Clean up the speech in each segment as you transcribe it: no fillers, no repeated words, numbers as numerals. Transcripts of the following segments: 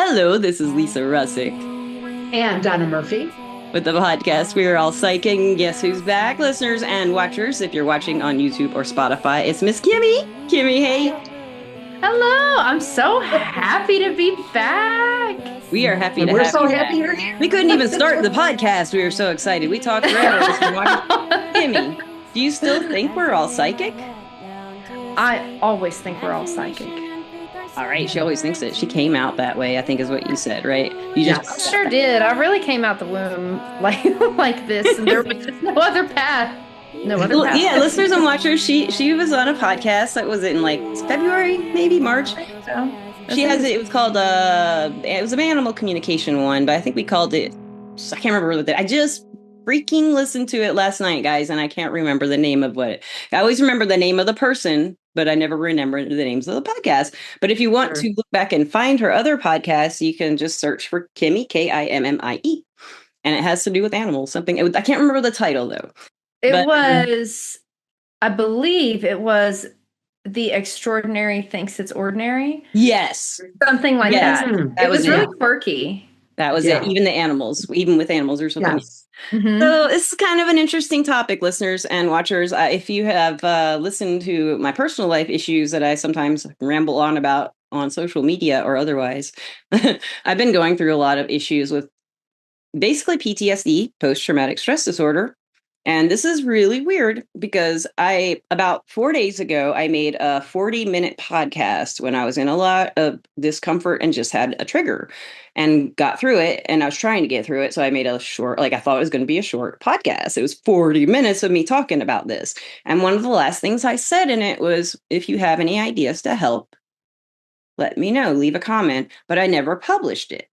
Hello, this is Lisa Rusczyk And Donna Murphy. with the podcast We Are All Psyching. Guess who's back, listeners and watchers? If you're watching on YouTube or Spotify, it's Miss Kimmie. Kimmie, hey. Hello, I'm so happy to be back. We are happy to We're have so you happy back. you're here. We couldn't even start the podcast. We were so excited. We talked forever. Kimmie, do you still think we're all psychic? I always think we're all psychic. All right, she always thinks it. She came out that way, I think is what you said, right? You Yes. just I sure did. I really came out the womb like this, and there was just no other path. No other Well, path. yeah, listeners and watchers, she was on a podcast that was in like February, maybe March. So, She has it. It was called it was an animal communication one, but I think we called it. I can't remember what I just freaking listened to it last night, guys, and I can't remember the name of what. I always remember the name of the person, but I never remember the names of the podcast. But if you want to look back and find her other podcasts, you can just search for Kimmie, Kimmie, and it has to do with animals. Something I can't remember the title though. I believe it was The Extraordinary Thinks It's Ordinary. Yes, Something like yes. that. It was really quirky. That was it. Even with animals or something. Yes. Mm-hmm. So this is kind of an interesting topic, listeners and watchers. If you have listened to my personal life issues that I sometimes ramble on about on social media or otherwise, I've been going through a lot of issues with basically PTSD, post-traumatic stress disorder. And this is really weird because about 4 days ago, I made a 40-minute podcast when I was in a lot of discomfort and just had a trigger and got through it. And I was trying to get through it. So I made a short, I thought it was going to be a short podcast. It was 40 minutes of me talking about this. And one of the last things I said in it was, if you have any ideas to help, let me know, leave a comment, but I never published it.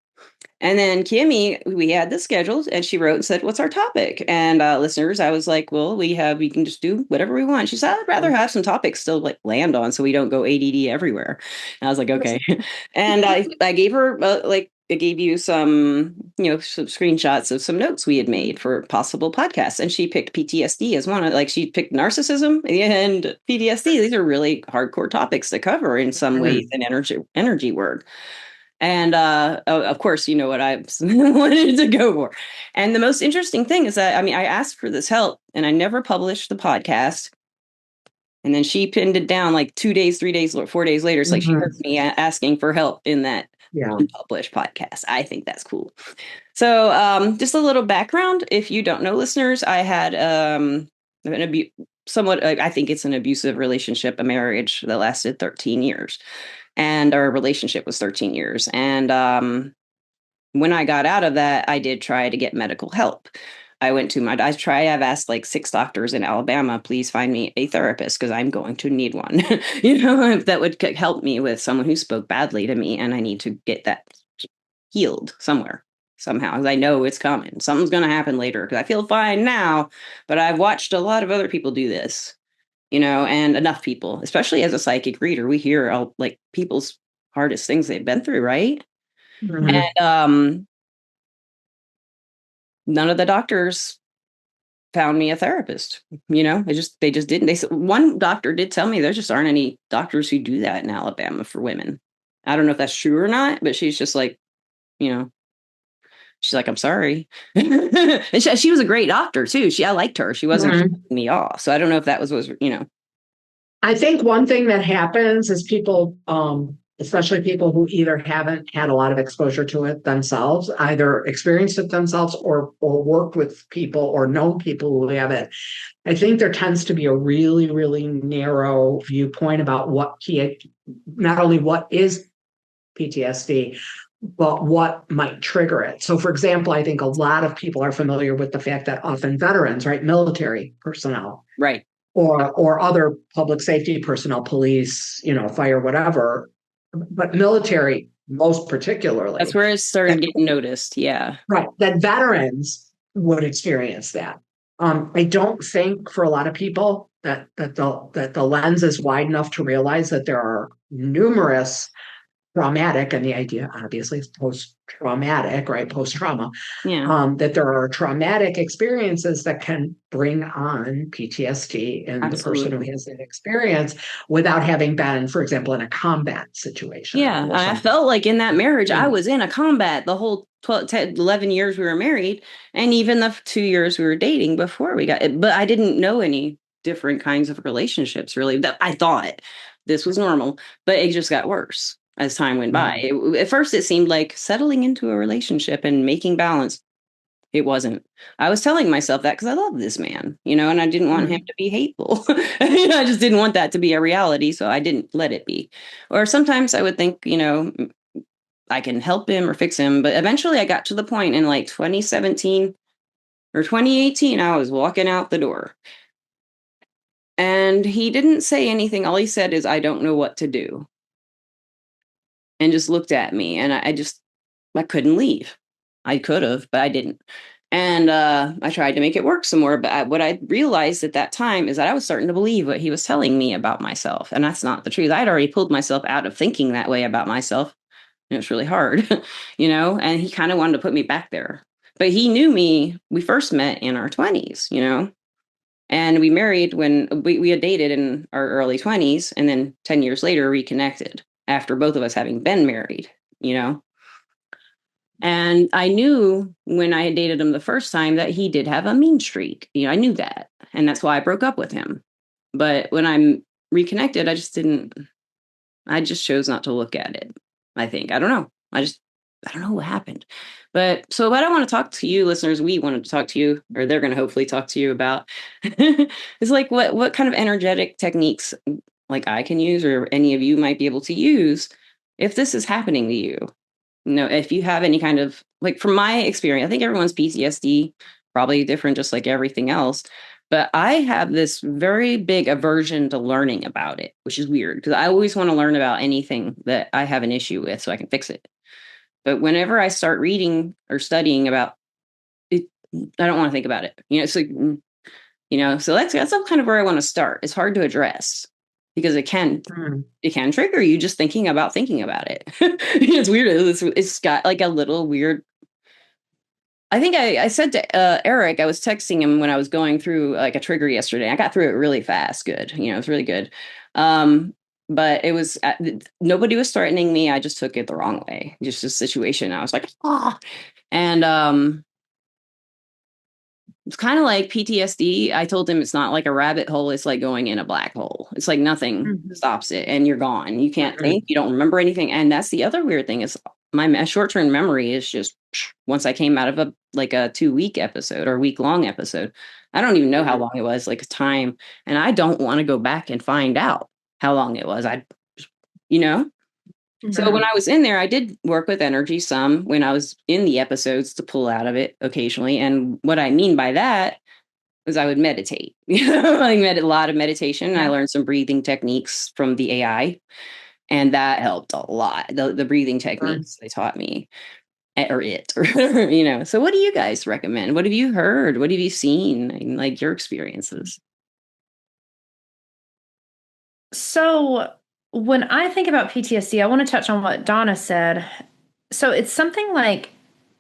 And then Kimmie, we had this scheduled, and she wrote and said, "What's our topic?" And listeners, I was like, "Well, we can just do whatever we want." She said, "I'd rather have some topics still land on, so we don't go ADD everywhere." And I was like, "Okay." And I gave her I gave you some screenshots of some notes we had made for possible podcasts, and she picked PTSD as one. She picked narcissism and PTSD. These are really hardcore topics to cover in some ways in energy work. And of course, you know what I wanted to go for. And the most interesting thing is that, I asked for this help and I never published the podcast. And then she pinned it down like 2 days, 3 days, 4 days later. It's like she heard me asking for help in that unpublished podcast. I think that's cool. So just a little background. If you don't know, listeners, I had I think it's an abusive relationship, a marriage that lasted 13 years. And our relationship was 13 years. And when I got out of that, I did try to get medical help. I've asked like 6 doctors in Alabama, please find me a therapist because I'm going to need one, that would help me with someone who spoke badly to me. And I need to get that healed somewhere, somehow, because I know it's coming. Something's going to happen later because I feel fine now, but I've watched a lot of other people do this. And enough people, especially as a psychic reader, we hear people's hardest things they've been through, right? Mm-hmm. And none of the doctors found me a therapist. They just didn't. They said one doctor did tell me there just aren't any doctors who do that in Alabama for women. I don't know if that's true or not, but she's just like, she's like, I'm sorry. And she was a great doctor too. I liked her. She wasn't putting me off. So I don't know if that was. I think one thing that happens is people, especially people who either haven't had a lot of exposure to it themselves, either experienced it themselves or worked with people or known people who have it. I think there tends to be a really, really narrow viewpoint about not only what is PTSD, but what might trigger it. So, for example, I think a lot of people are familiar with the fact that often veterans, right, military personnel, Right, or other public safety personnel, police, fire, whatever, but military most particularly. that's where it started getting noticed. Yeah, right. That veterans would experience that. I don't think for a lot of people that the lens is wide enough to realize that there are numerous traumatic, and the idea obviously is post-traumatic, right? Post-trauma, Yeah, that there are traumatic experiences that can bring on PTSD in the person who absolutely. has that experience without having been, for example, in a combat situation Yeah, and or I something. felt like in that marriage, I Mm, was in a combat the whole 12, 10, 11 years we were married, and even the 2 years we were dating before we got it. But I didn't know any different kinds of relationships, really. That I thought this was normal, but it just got worse as time went by. mm, At first, it seemed like settling into a relationship and making balance. It wasn't. I was telling myself that because I love this man, and I didn't want him mm, to be hateful. I just didn't want that to be a reality, so I didn't let it be. Or sometimes I would think, I can help him or fix him. But eventually I got to the point in like 2017 or 2018, I was walking out the door and he didn't say anything. All he said is, I don't know what to do. And just looked at me. And I couldn't leave. I could have, but I didn't. And I tried to make it work some more. But what I realized at that time is that I was starting to believe what he was telling me about myself. And that's not the truth. I'd already pulled myself out of thinking that way about myself. And it was really hard, and he kind of wanted to put me back there. But he knew me. We first met in our 20s, and we married when we had dated in our early 20s. And then 10 years later, reconnected after both of us having been married, you know. And I knew when I had dated him the first time that he did have a mean streak. I knew that. And that's why I broke up with him. But when I'm reconnected, I just chose not to look at it. I think. I don't know. I don't know what happened. But so what I want to talk to you listeners, we wanted to talk to you, or they're going to hopefully talk to you about is like what kind of energetic techniques like I can use or any of you might be able to use if this is happening to you. If you have any kind of like from my experience, I think everyone's PTSD probably different, just like everything else. But I have this very big aversion to learning about it, which is weird because I always want to learn about anything that I have an issue with so I can fix it. But whenever I start reading or studying about it, I don't want to think about it. It's like, so that's kind of where I want to start. It's hard to address because mm. it can trigger you just thinking about it. It's weird. It's got like a little weird. I think I said to Eric, I was texting him when I was going through like a trigger yesterday. I got through it really fast. Good. It was really good. But it was, nobody was threatening me. I just took it the wrong way. Just a situation. I was like, ah, and, it's kind of like PTSD. I told him it's not like a rabbit hole. It's like going in a black hole. It's like nothing Mhm. stops it and you're gone. You can't Mhm. think. You don't remember anything. And that's the other weird thing is my short-term memory is just once I came out of a 2-week episode or week-long episode. I don't even know how long it was, like time. And I don't want to go back and find out how long it was. You know? So when Mhm. I was in there, I did work with energy some when I was in the episodes to pull out of it occasionally. And what I mean by that is I would meditate. I a lot of meditation. I Yeah. learned some breathing techniques from the AI, and that helped a lot. The breathing Sure. techniques they taught me, or it, or whatever. So what do you guys recommend? What have you heard? What have you seen? And, like your experiences? So when I think about PTSD, I want to touch on what Donna said. So it's something like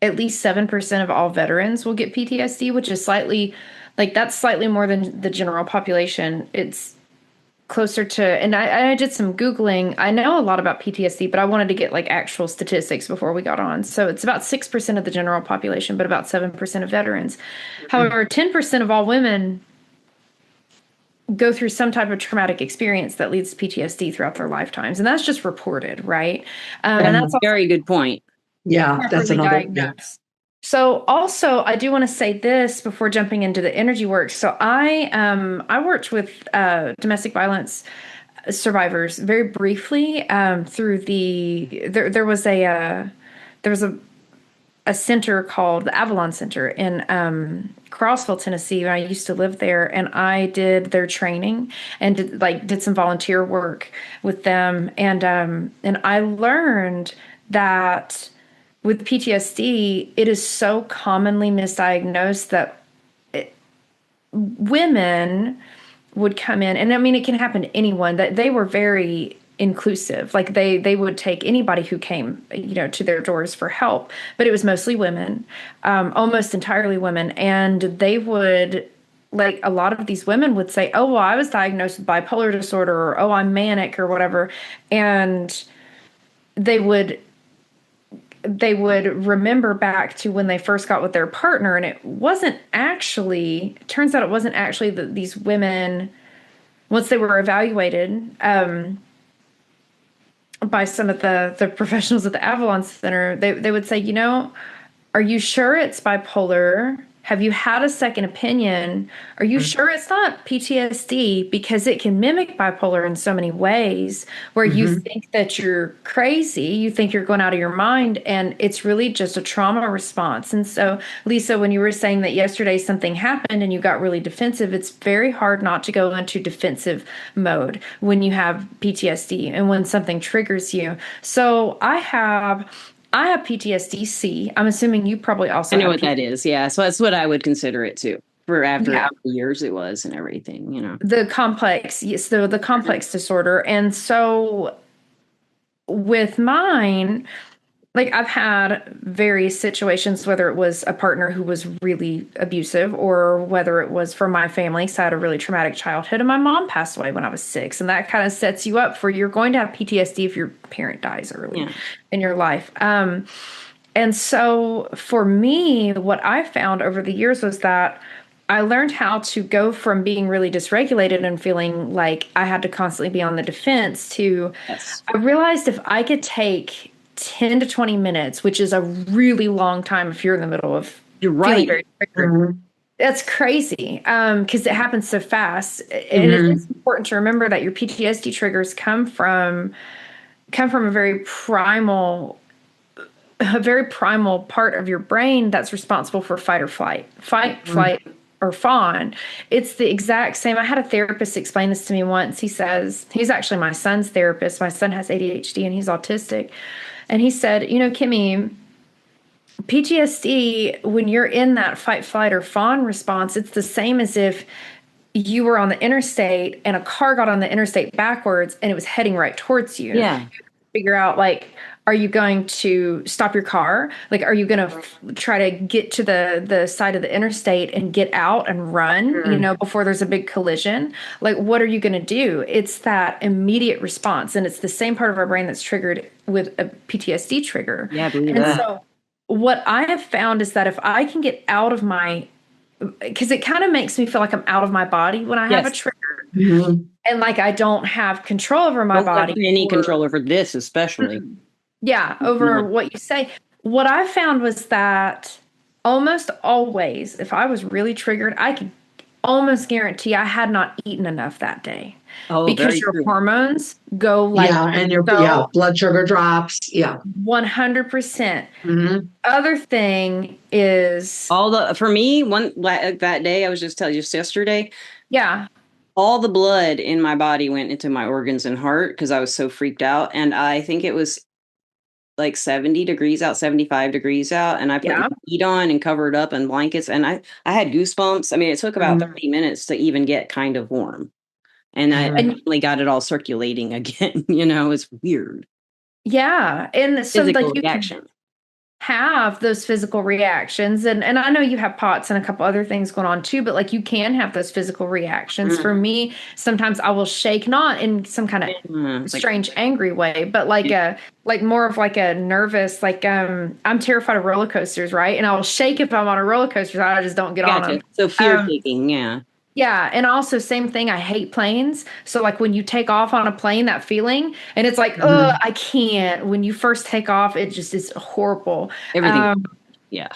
at least 7% of all veterans will get PTSD, which is that's slightly more than the general population. It's closer to, and I did some Googling. I know a lot about PTSD, but I wanted to get like actual statistics before we got on. So it's about 6% of the general population, but about 7% of veterans. Mhm. However, 10% of all women go through some type of traumatic experience that leads to PTSD throughout their lifetimes. And that's just reported, right? And Yeah. that's also Very good point. Yeah. That's properly another. Yeah. diagnosed. So also, I do want to say this before jumping into the energy work. So I worked with domestic violence survivors very briefly through there was a center called the Avalon Center in Crossville, Tennessee. I used to live there, and I did their training and did some volunteer work with them, and I learned that with PTSD, it is so commonly misdiagnosed that women would come in, and I mean, it can happen to anyone, that they were very inclusive. Like they would take anybody who came, to their doors for help, but it was mostly women, almost entirely women. And they would, like, a lot of these women would say, oh, well, I was diagnosed with bipolar disorder, or, oh, I'm manic or whatever. And they would remember back to when they first got with their partner. And it turns out it wasn't actually that these women, once they were evaluated, by some of the professionals at the Avalon Center, they would say, are you sure it's bipolar? Have you had a second opinion? Are you sure it's not PTSD? Because it can mimic bipolar in so many ways, where you think that you're crazy, you think you're going out of your mind, and it's really just a trauma response. And so, Lisa, when you were saying that yesterday something happened and you got really defensive, it's very hard not to go into defensive mode when you have PTSD and when something triggers you. So I have PTSD-C. I'm assuming you probably also I know have what that is. Yeah. So that's what I would consider it too, for after how many years it was and everything, The complex, yes, the complex disorder. And so with mine, like, I've had various situations, whether it was a partner who was really abusive, or whether it was from my family. So I had a really traumatic childhood, and my mom passed away when I was 6. And that kind of sets you up for, you're going to have PTSD if your parent dies early in your life. And so for me, what I found over the years was that I learned how to go from being really dysregulated and feeling like I had to constantly be on the defense to, I realized if I could take 10 to 20 minutes, which is a really long time if you're in the middle of feeling very triggered. That's crazy, because it happens so fast. And it's important to remember that your PTSD triggers come from a very primal part of your brain that's responsible for fight or flight, flight, or fawn. It's the exact same. I had a therapist explain this to me once. He says, he's actually my son's therapist. My son has ADHD and he's autistic. And he said, Kimmie, PTSD, when you're in that fight, flight, or fawn response, it's the same as if you were on the interstate and a car got on the interstate backwards and it was heading right towards you. Yeah. You figure out, like, are you going to stop your car? Like, are you going to try to get to the side of the interstate and get out and run, before there's a big collision? Like, what are you going to do? It's that immediate response. And it's the same part of our brain that's triggered with a PTSD trigger. Yeah, I believe that. So what I have found is that if I can get out of because it kind of makes me feel like I'm out of my body when I have a trigger. And like, I don't have control over my body. Any control over this, especially. Yeah, over what you say. What I found was that almost always, if I was really triggered, I could almost guarantee I had not eaten enough that day. Oh, because your hormones go like, and your blood sugar drops. 100%. Other thing is for me, that day, I was just telling you, just yesterday. Yeah. All the blood in my body went into my organs and heart because I was so freaked out. And I think it was like 70 degrees out, 75 degrees out. And I put the heat on and covered up in blankets. And I had goosebumps. I mean, it took about 30 minutes to even get kind of warm. And I finally got it all circulating again. It's weird. Yeah. And so physical like you reaction. can have those physical reactions. And I know you have POTS and a couple other things going on too, but like you can have those physical reactions. For me, sometimes I will shake, not in some kind of strange, angry way, but like more of like a nervous, like I'm terrified of roller coasters, right? And I will shake if I'm on a roller coaster. I just don't get on them. So fear taking, Yeah. And also same thing. I hate planes. So like when you take off on a plane, that feeling, and it's like, I can't. When you first take off, it just is horrible. Everything. It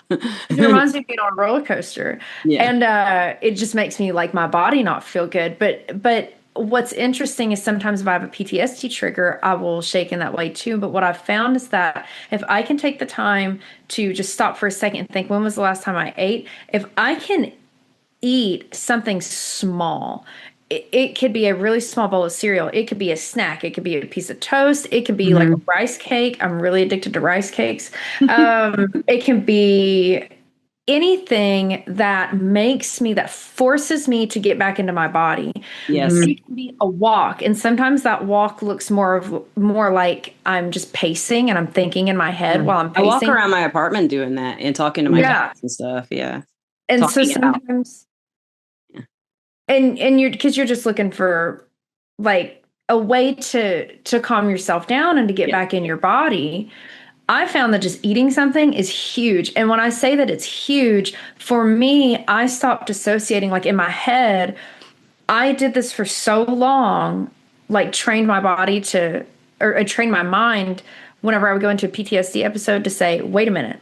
reminds me of being on a roller coaster. Yeah. And it just makes me like my body not feel good. But what's interesting is sometimes if I have a PTSD trigger, I will shake in that way too. But what I've found is that if I can take the time to just stop for a second and think, when was the last time I ate? If I can eat something small, it could be a really small bowl of cereal, it could be a snack, it could be a piece of toast, it could be like a rice cake. I'm really addicted to rice cakes. It can be anything that forces me to get back into my body. Yes. It can be a walk. And sometimes that walk looks more like I'm just pacing and I'm thinking in my head while I'm I walk pacing. around my apartment doing that and talking to my cats and stuff. Yeah. And Talking so sometimes, and because you're just looking for like a way to calm yourself down and to get back in your body. I found that just eating something is huge. And when I say that it's huge, for me, I stopped associating, like in my head, I did this for so long, like trained my body or trained my mind whenever I would go into a PTSD episode to say, wait a minute,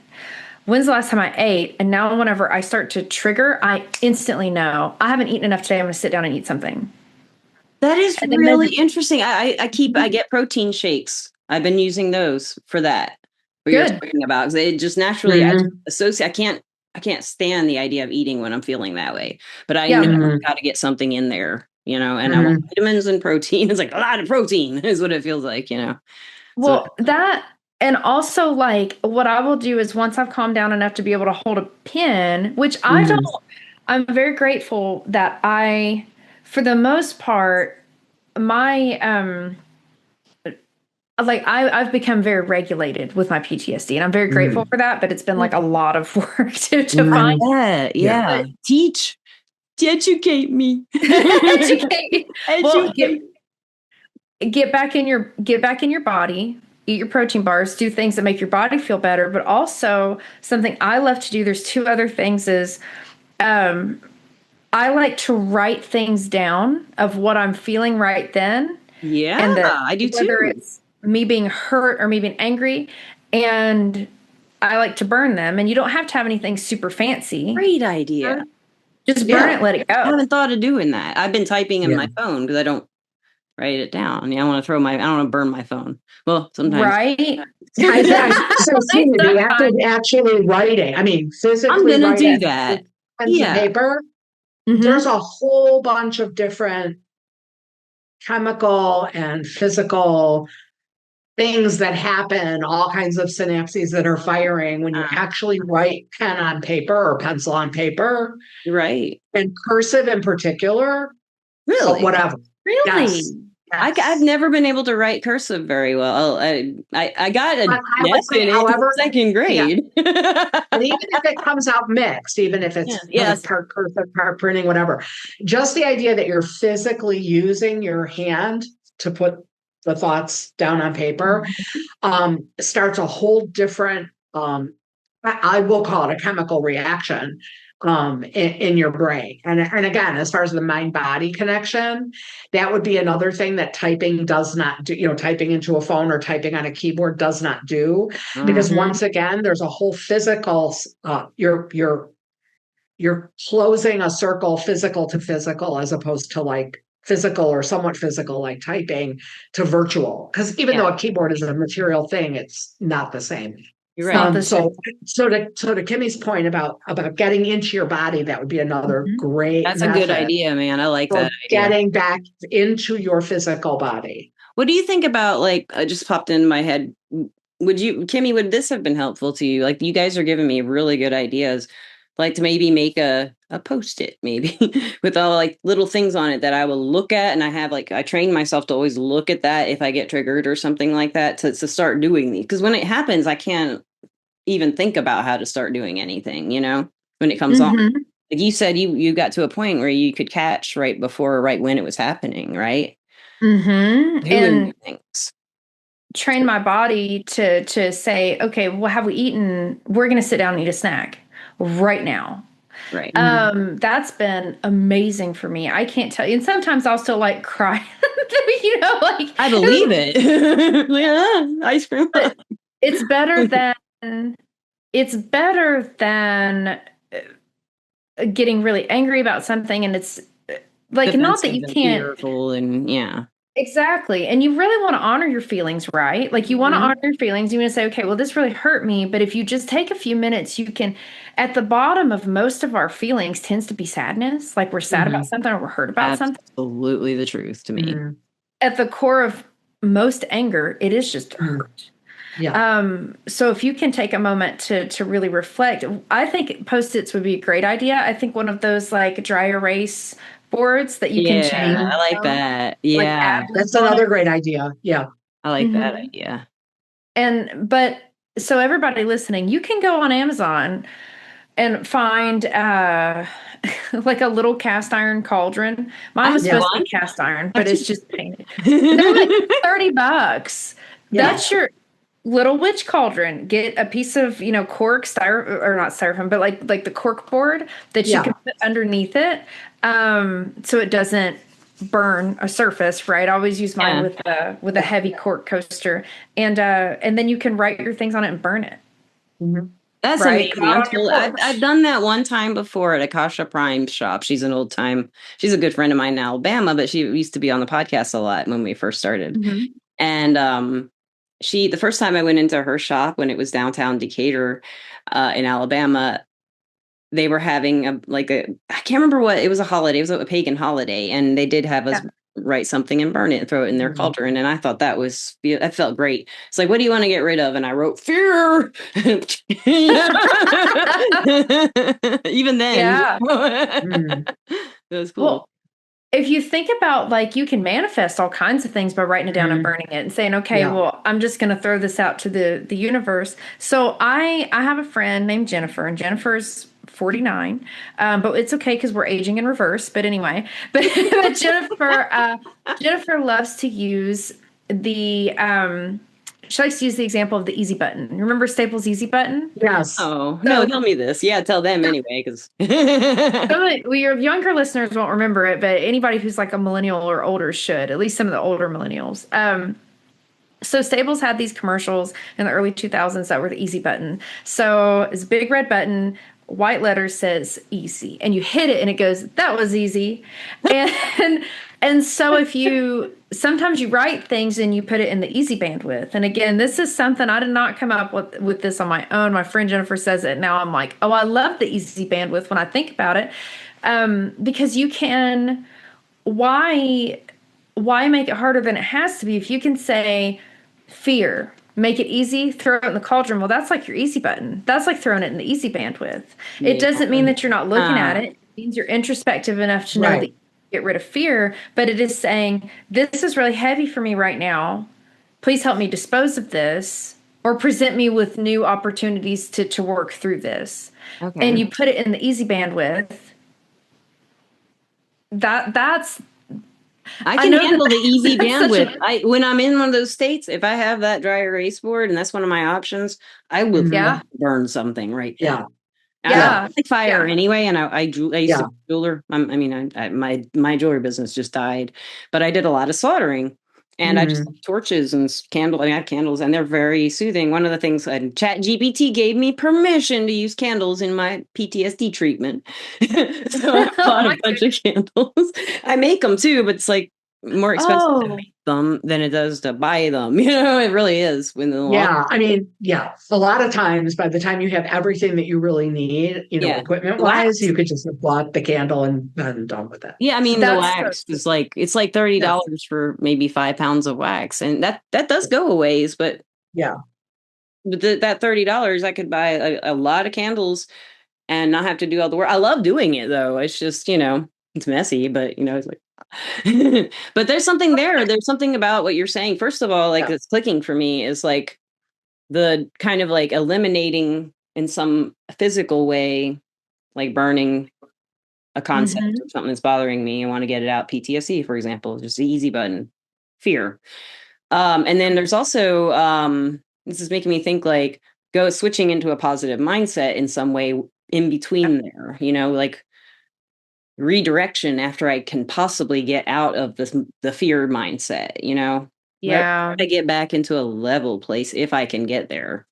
when's the last time I ate? And now whenever I start to trigger, I instantly know I haven't eaten enough today. I'm going to sit down and eat something. That is really interesting. I get protein shakes. I've been using those for that. What you're talking about, because it just naturally I associate. I can't stand the idea of eating when I'm feeling that way. But I know I've got to get something in there, and I want vitamins and protein. It's like a lot of protein is what it feels like, Well, and also like what I will do is once I've calmed down enough to be able to hold a pen, which I'm very grateful that for the most part, my I've become very regulated with my PTSD, and I'm very grateful for that. But it's been like a lot of work to find. Yeah. Teach, educate me. Educate. Well, get back in your body. Eat your protein bars. Do things that make your body feel better. But also something I love to do. There's two other things. I like to write things down of what I'm feeling right then. Yeah, and I do too. Whether it's me being hurt or me being angry, and I like to burn them. And you don't have to have anything super fancy. Great idea. Just burn it, let it go. I haven't thought of doing that. I've been typing in my phone because I don't write it down. I want to burn my phone. Well, sometimes. Right. So you have to actually write it. I mean, physically. I'm going to do that. Pen to paper. There's a whole bunch of different chemical and physical things that happen, all kinds of synapses that are firing when you actually write pen on paper or pencil on paper. Right. And cursive in particular. Really? Whatever. Really? Yes. I've never been able to write cursive very well. I got a F in it in second grade. And even if it comes out mixed, even if it's part cursive, part printing, whatever, just the idea that you're physically using your hand to put the thoughts down on paper starts a whole different, I will call it a chemical reaction in your brain. And again, as far as the mind-body connection, that would be another thing that typing does not do, typing into a phone or typing on a keyboard does not do. Because once again, there's a whole physical, you're closing a circle physical to physical, as opposed to like physical or somewhat physical, like typing, to virtual. Because even though a keyboard is a material thing, it's not the same. You're right. So to Kimmie's point about getting into your body, that would be another great. That's a good idea, man. I like that idea. Getting back into your physical body. What do you think about, like, I just popped in my head. Kimmie, would this have been helpful to you? Like, you guys are giving me really good ideas. Like to maybe make a Post-it maybe with all like little things on it that I will look at. And I train myself to always look at that if I get triggered or something like that to start doing these. Because when it happens, I can't even think about how to start doing anything, when it comes on. Like you said, you got to a point where you could catch right when it was happening, right? And things. Train my body to say, okay, well, have we eaten? We're going to sit down and eat a snack right now. Right. That's been amazing for me. I can't tell you. And sometimes I'll still like cry, like I believe it. Ice cream. It's better than getting really angry about something. And it's like, not that you can't. And Exactly. And you really want to honor your feelings, right? Like you want to honor your feelings. You want to say, okay, well, this really hurt me. But if you just take a few minutes, you can, at the bottom of most of our feelings tends to be sadness. Like we're sad about something or we're hurt about something. Absolutely the truth to me. At the core of most anger, it is just hurt. So if you can take a moment to really reflect, I think Post-its would be a great idea. I think one of those like dry erase boards that you can change. I like that. Like Yeah, That's another great idea. Yeah. I like that idea. But so everybody listening, you can go on Amazon and find like a little cast iron cauldron. Mine was supposed to be cast iron, but it's just painted. They're like $30. That's your little witch cauldron. Get a piece of, cork or not styrofoam, but like the cork board that you can put underneath it, so it doesn't burn a surface. Right, I always use mine with a heavy cork coaster, and then you can write your things on it and burn it. Mm-hmm. That's amazing. I've done that one time before at Akasha Prime's shop. She's a good friend of mine in Alabama, but she used to be on the podcast a lot when we first started. And the first time I went into her shop when it was downtown Decatur in Alabama, they were having I can't remember what, it was a holiday. It was a pagan holiday. And they did have us write something and burn it and throw it in their cauldron. And I thought that felt great. It's like, what do you want to get rid of? And I wrote fear. Even then. It was cool. Well, if you think about, like, you can manifest all kinds of things by writing it down and burning it and saying, okay, well, I'm just going to throw this out to the universe. So I have a friend named Jennifer, and Jennifer's 49, but it's okay because we're aging in reverse. But anyway, but Jennifer loves to use she likes to use the example of the easy button. Remember Staples' easy button? Yes. Oh, no, tell me this. Yeah, tell them anyway, because your younger listeners won't remember it, but anybody who's like a millennial or older should, at least some of the older millennials. So Staples had these commercials in the early 2000s that were the easy button. So it's a big red button, white letters says easy, and you hit it and it goes, that was easy. And so sometimes you write things and you put it in the easy bandwidth. And again, this is something I did not come up with this on my own. My friend Jennifer says it. Now I'm like, oh, I love the easy bandwidth when I think about it. Because you can, why make it harder than it has to be? If you can say fear, make it easy, throw it in the cauldron. Well, that's like your easy button. That's like throwing it in the easy bandwidth. It doesn't mean that you're not looking at it. It means you're introspective enough to know that you get rid of fear. But it is saying, this is really heavy for me right now. Please help me dispose of this, or present me with new opportunities to work through this. Okay. And you put it in the easy bandwidth. That's I can handle the easy bandwidth. When I'm in one of those states, if I have that dry erase board and that's one of my options, I will burn something right there. I like fire anyway, and I used to be a jeweler. My jewelry business just died, but I did a lot of soldering, and I just like torches and candles. I have candles, and they're very soothing. One of the things, ChatGPT gave me permission to use candles in my PTSD treatment, so I bought a bunch of candles. I make them too, but it's like more expensive to make them than it does to buy them. It really is. A lot of times by the time you have everything that you really need, equipment wise, you could just have bought the candle and been done with it. Yeah, the wax is it's like $30 for maybe 5 pounds of wax, and that does go a ways. But but that $30, I could buy a lot of candles and not have to do all the work. I love doing it though. It's just it's messy, but it's like. But there's something there. There's something about what you're saying. First of all, it's clicking for me is like the kind of like eliminating in some physical way, like burning a concept or something that's bothering me. I want to get it out. PTSD, for example, just the easy button, fear. And then there's also, this is making me think like switching into a positive mindset in some way in between there, like redirection after I can possibly get out of the fear mindset, I get back into a level place if I can get there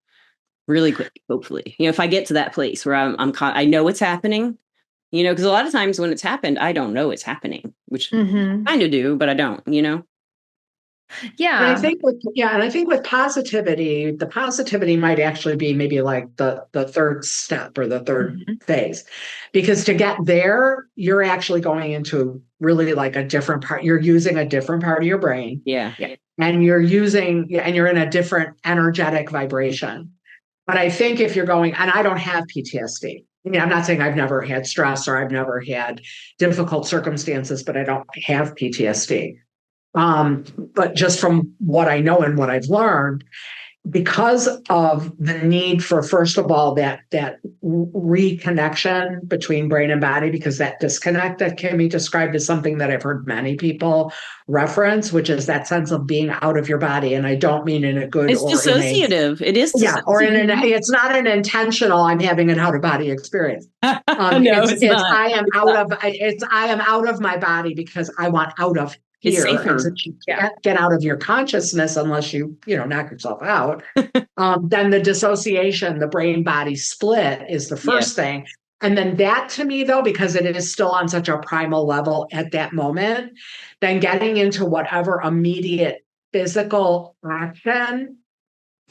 really quick, hopefully. If I get to that place where I know what's happening, because a lot of times when it's happened, I don't know it's happening, which I kind of do, but I don't, And I Yeah. think with positivity, the positivity might actually be maybe like the third step or the third Mhm. phase. Because to get there, you're actually going into really like a different part. You're using a different part of your brain, Yeah. and you're in a different energetic vibration. But I think if you're going, and I don't have PTSD. I mean, I'm not saying I've never had stress or I've never had difficult circumstances, but I don't have PTSD. But just from what I know and what I've learned, because of the need for, first of all, that reconnection between brain and body, because that disconnect that Kimmie described is something that I've heard many people reference, which is that sense of being out of your body. And I don't mean in a good It's or in a dissociative. It is yeah, or in an dissociative. it's not an intentional I'm having an out of body experience. No, it's It's not. I am It's out not. of it's I am out of my body because I want out of It's here. And safer. since you Yeah. can't get out of your consciousness unless you knock yourself out, then the dissociation, the brain body split is the Yeah. first thing. And then that to me, though, because it is still on such a primal level at that moment, then getting into whatever immediate physical action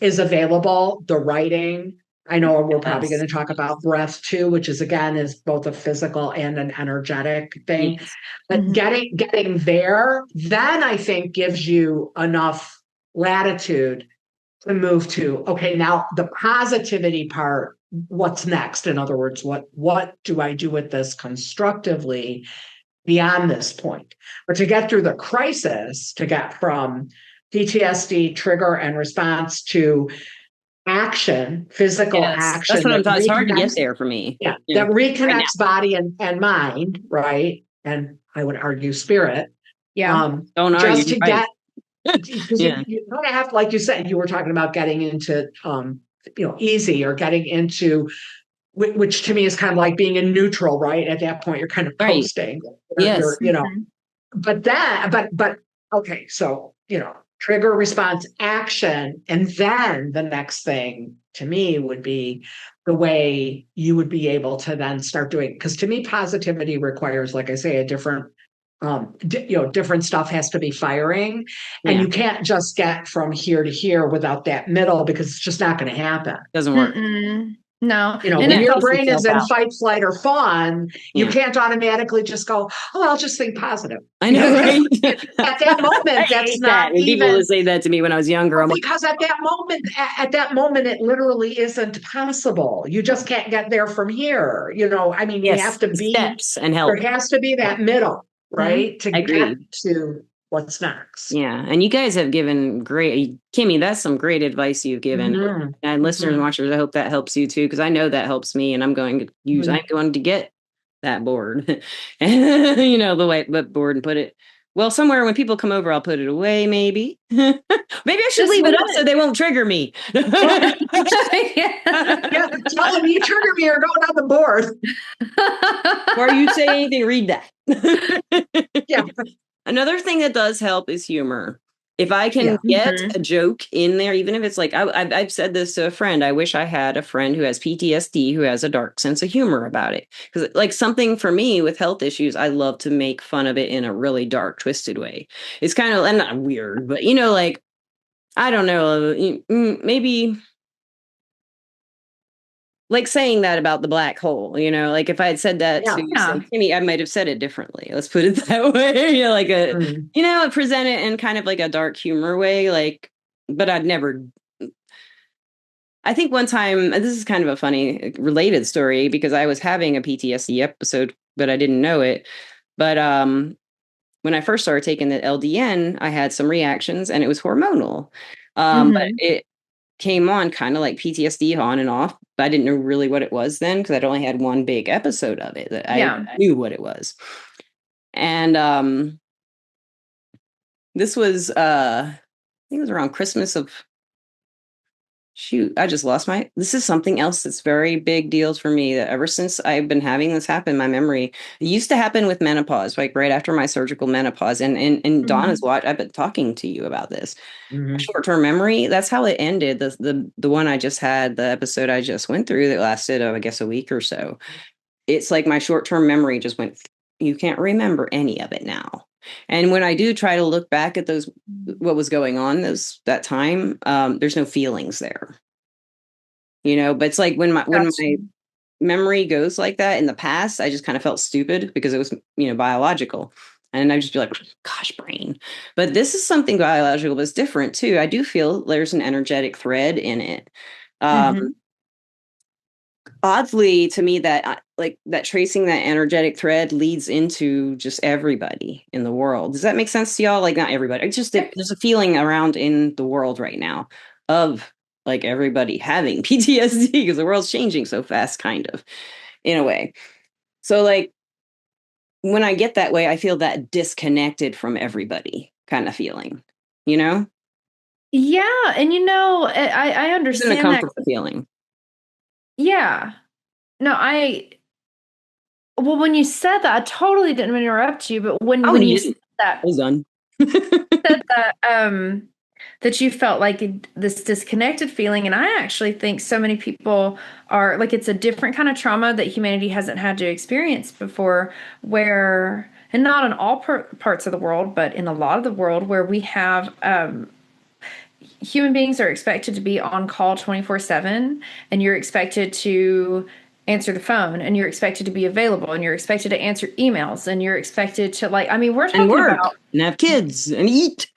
is available, the writing. I know we're probably going Yes. to talk about breath too, which is again is both a physical and an energetic thing. Yes. But Mhm. getting there, then I think gives you enough latitude to move to, okay, now the positivity part, what's next? In other words, what do I do with this constructively beyond this point? But to get through the crisis, to get from PTSD trigger and response to action, physical Yes. That's action what I'm that talking. It's hard to get reconnects, there for me. yeah, Yeah. that Right now. reconnects body and mind, right? And I would argue spirit. Yeah. Don't argue. Just You're to right. get, because Yeah. you kind of have, like you said, you were talking about getting into easy, or getting into, which to me is kind of like being in neutral, right? At that point, you're kind of Right. coasting. Yes. Mhm. But okay, so trigger, response, action, and then the next thing to me would be the way you would be able to then start doing, because to me positivity requires, like I say, a different different stuff has to be firing, and Yeah. you can't just get from here to here without that middle, because it's just not going to happen. Doesn't work. Mm-mm. No. When It And your plays brain is itself in out. fight, flight, or fawn, you Yeah. can't automatically just go, oh, I'll just think positive. I know, right? At that moment, I that's hate that not when people even, would say that to me when I was younger. well, I'm like, because at that moment, it literally isn't possible. You just can't get there from here. I mean, you have yes, to be, steps and there help. has to be that middle, right? To I get agree. to what's next. Yeah. And you guys have given great, Kimmie, that's some great advice you've given. Mhm. And listeners and Mhm. watchers, I hope that helps you too, because I know that helps me and I'm going to get that board. And the board and put it, well, somewhere when people come over, I'll put it away, maybe. Maybe I should just leave it leave up so they won't trigger me. Yeah, tell them you trigger me or going on the board. Before you say anything, read that. Yeah. Another thing that does help is humor. If I can Yeah. get Mhm. a joke in there, even if it's like, I've said this to a friend, I wish I had a friend who has PTSD, who has a dark sense of humor about it. Because like something for me with health issues, I love to make fun of it in a really dark, twisted way. It's kind of, and not weird, but like, I don't know, maybe like saying that about the black hole, like if I had said that Yeah. to say Yeah. Kimmie, I might have said it differently. Let's put it that way. Like Mm. present it in kind of like a dark humor way. Like, but I'd never. I think one time, this is kind of a funny related story because I was having a PTSD episode, but I didn't know it. But when I first started taking the LDN, I had some reactions and it was hormonal. But Mhm. it came on kind of like PTSD on and off, but I didn't know really what it was then because I'd only had one big episode of it that I Yeah. knew what it was. And this was I think it was around Christmas of I just lost this is something else that's very big deals for me that ever since I've been having this happen in my memory. It used to happen with menopause, like right after my surgical menopause. And Donna's Mhm. watch, I've been talking to you about this. Mhm. Short-term memory, that's how it ended. The one I just had, the episode I just went through that lasted, I guess, a week or so. It's like my short-term memory just went, you can't remember any of it now. And when I do try to look back at what was going on that time, there's no feelings there, but it's like when my memory goes like that in the past, I just kind of felt stupid because it was, biological. And I'd just be like, gosh, brain. But this is something biological, but it's different too. I do feel there's an energetic thread in it. Oddly to me, that tracing that energetic thread leads into just everybody in the world. Does that make sense to y'all? Like, not everybody. It's just there's a feeling around in the world right now of like everybody having PTSD because the world's changing so fast, kind of, in a way. So like when I get that way, I feel that disconnected from everybody kind of feeling, Yeah. And I understand it's a comfortable feeling. Yeah. No, well, when you said that, I totally didn't interrupt you, but when you said that, I was done. said that you felt like this disconnected feeling, and I actually think so many people are like, it's a different kind of trauma that humanity hasn't had to experience before, where, and not in all parts of the world, but in a lot of the world, where we have human beings are expected to be on call 24/7, and you're expected to answer the phone, and you're expected to be available, and you're expected to answer emails, and you're expected to we're talking about and have kids and eat.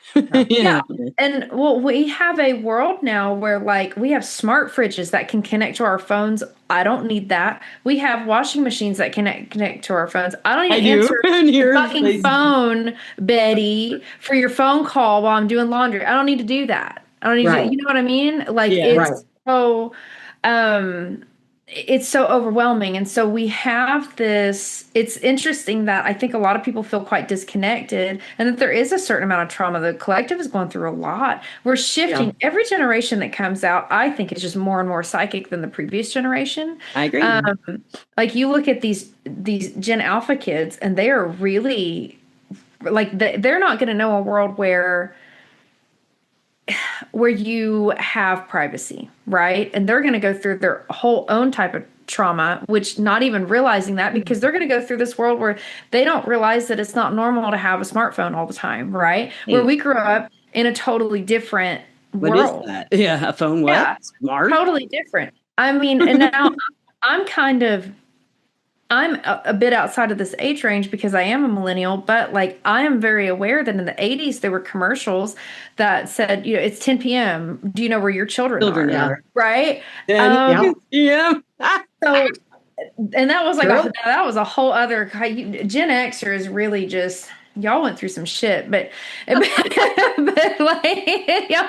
Yeah. And well, we have a world now where we have smart fridges that can connect to our phones. I don't need that. We have washing machines that connect to our phones. I don't even answer your fucking phone, Betty, for your phone call while I'm doing laundry. I don't need to do that. I don't need to, you know what I mean? It's so overwhelming. And so we have this, it's interesting that I think a lot of people feel quite disconnected, and that there is a certain amount of trauma. The collective is going through a lot. We're shifting. Every generation that comes out, I think, is just more and more psychic than the previous generation. I agree. Like you look at these Gen Alpha kids, and they are really they're not going to know a world where you have privacy, right? And they're going to go through their whole own type of trauma, which not even realizing that, because they're going to go through this world where they don't realize that it's not normal to have a smartphone all the time, right? Where we grew up in a totally different world. What is that? Yeah, a phone what? Yeah, smart? Totally different. I mean, and now I'm a bit outside of this age range because I am a millennial, but I am very aware that in the 80s there were commercials that said, it's 10 p.m. Do you know where your children are? Right? Yeah. So, and that was that was a whole other Gen Xers really just. Y'all went through some shit, but y'all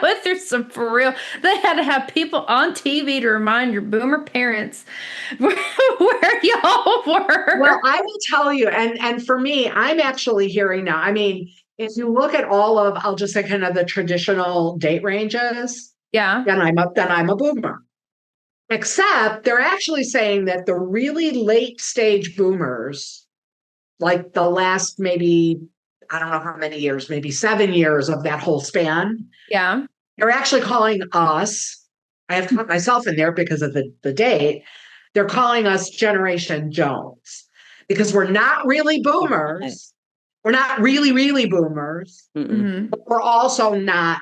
went through some for real. They had to have people on TV to remind your boomer parents where y'all were. Well, I will tell you, and for me, I'm actually hearing now. I mean, if you look at I'll just say kind of the traditional date ranges. Yeah. Then I'm a boomer. Except they're actually saying that the really late stage boomers, like the last maybe, I don't know how many years, maybe 7 years of that whole span. Yeah. They're actually calling us, I have put myself in there because of the date. They're calling us Generation Jones because we're not really boomers. We're not really, really boomers. But we're also not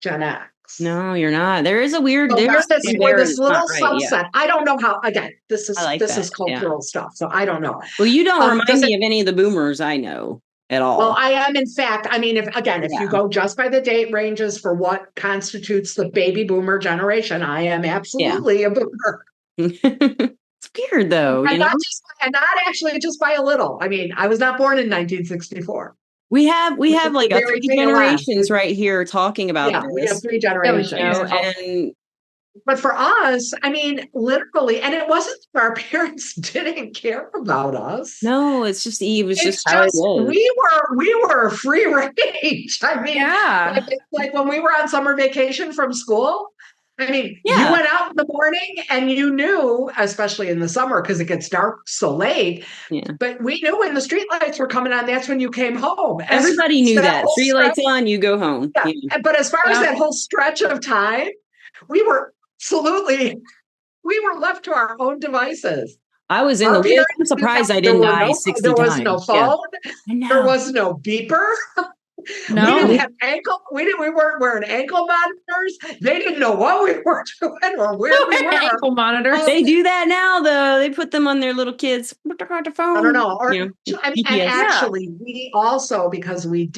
Gen X. No, you're not. There is a weird. So we're this little subset. Yeah. I don't know how. Again, this is cultural stuff, so I don't know. Well, you don't remind me of any of the boomers I know at all. Well, I am, in fact. I mean, if you go just by the date ranges for what constitutes the baby boomer generation, I am absolutely a boomer. It's weird, though. And not actually just by a little. I mean, I was not born in 1964. We have like 3 generations right here talking about this. We have 3 generations. But for us, I mean, literally, and it wasn't that our parents didn't care about us. No, it's just how it is. We were free range. I mean, like when we were on summer vacation from school. I mean, you went out in the morning and you knew, especially in the summer, because it gets dark so late. Yeah. But we knew when the streetlights were coming on, that's when you came home. Everybody knew that. Streetlights on, you go home. Yeah. Yeah. But as far as that whole stretch of time, we were left to our own devices. I was in Our the woods. parents I'm surprised I there didn't were die no, 60 there was no times. Yeah. phone. I know. There was no beeper. We No. didn't have we weren't wearing ankle monitors. They didn't know what we were doing or where we were. Ankle monitors. They do that now, though. They put them on their little kids. The phone. I don't know. Or, You know, I mean, and GPS. actually, we also, because we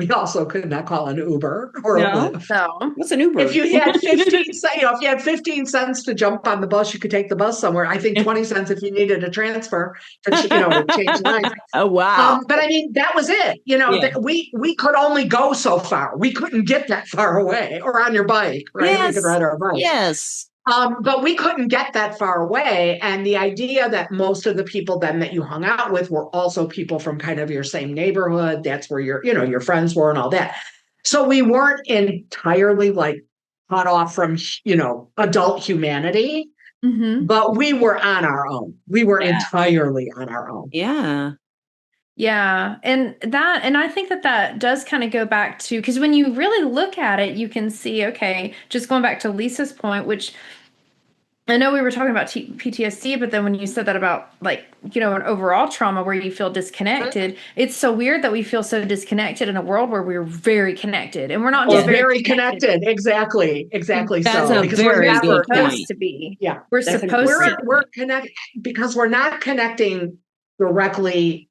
also could not call an Uber or a No? Lyft. No. What's an Uber? If you had 15 cents, if you had 15 cents to jump on the bus, you could take the bus somewhere. I think 20 cents if you needed a transfer to change lines. Oh, wow. But I mean, that was it. Yeah. We could only go so far. We couldn't get that far away, or on your bike, right? Yes. We could ride our bike. Yes. But we couldn't get that far away. And the idea that most of the people then that you hung out with were also people from kind of your same neighborhood. That's where your friends were and all that. So we weren't entirely like cut off from, adult humanity, but we were on our own. We were entirely on our own. Yeah. Yeah. And I think that does kind of go back to, because when you really look at it, you can see, okay, just going back to Lisa's point, which I know we were talking about PTSD, but then when you said that about an overall trauma where you feel disconnected, it's so weird that we feel so disconnected in a world where we're very connected, and we're not just very connected. Exactly. That's so a because very we're good never point. to be. Yeah, we're supposed to. We're connected because we're not connecting directly,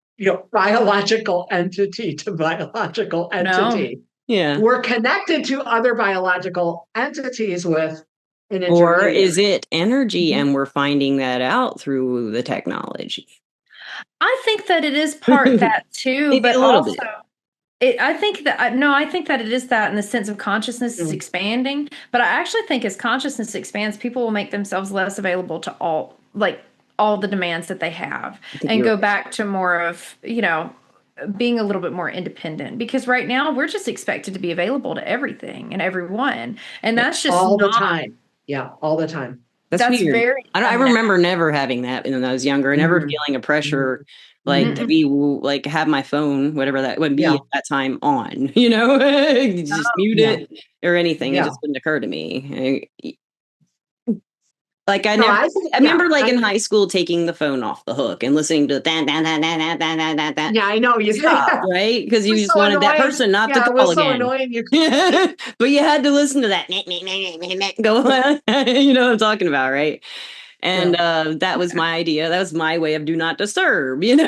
biological entity to biological entity. No. Yeah. We're connected to other biological entities with an Or is it energy Mm-hmm. and we're finding that out through the technology? I think that it is part that too, Maybe but a little also I think that it is that in the sense of consciousness is expanding, but I actually think as consciousness expands, people will make themselves less available to all the demands that they have and go back to more of, being a little bit more independent, because right now we're just expected to be available to everything and everyone. And that's just all the time. Yeah, all the time. That's weird. Very I remember never having that when I was younger, and never feeling a pressure to be have my phone, whatever that would be at that time, on. Just mute it or anything. It just wouldn't occur to me. I remember in high school taking the phone off the hook and listening to that. Yeah, I know you stop, right? Because you just wanted that person not to call again. It was so again. annoying. But you had to listen to that. Go on. You know what I'm talking about, right? And that was my idea. That was my way of do not disturb. Of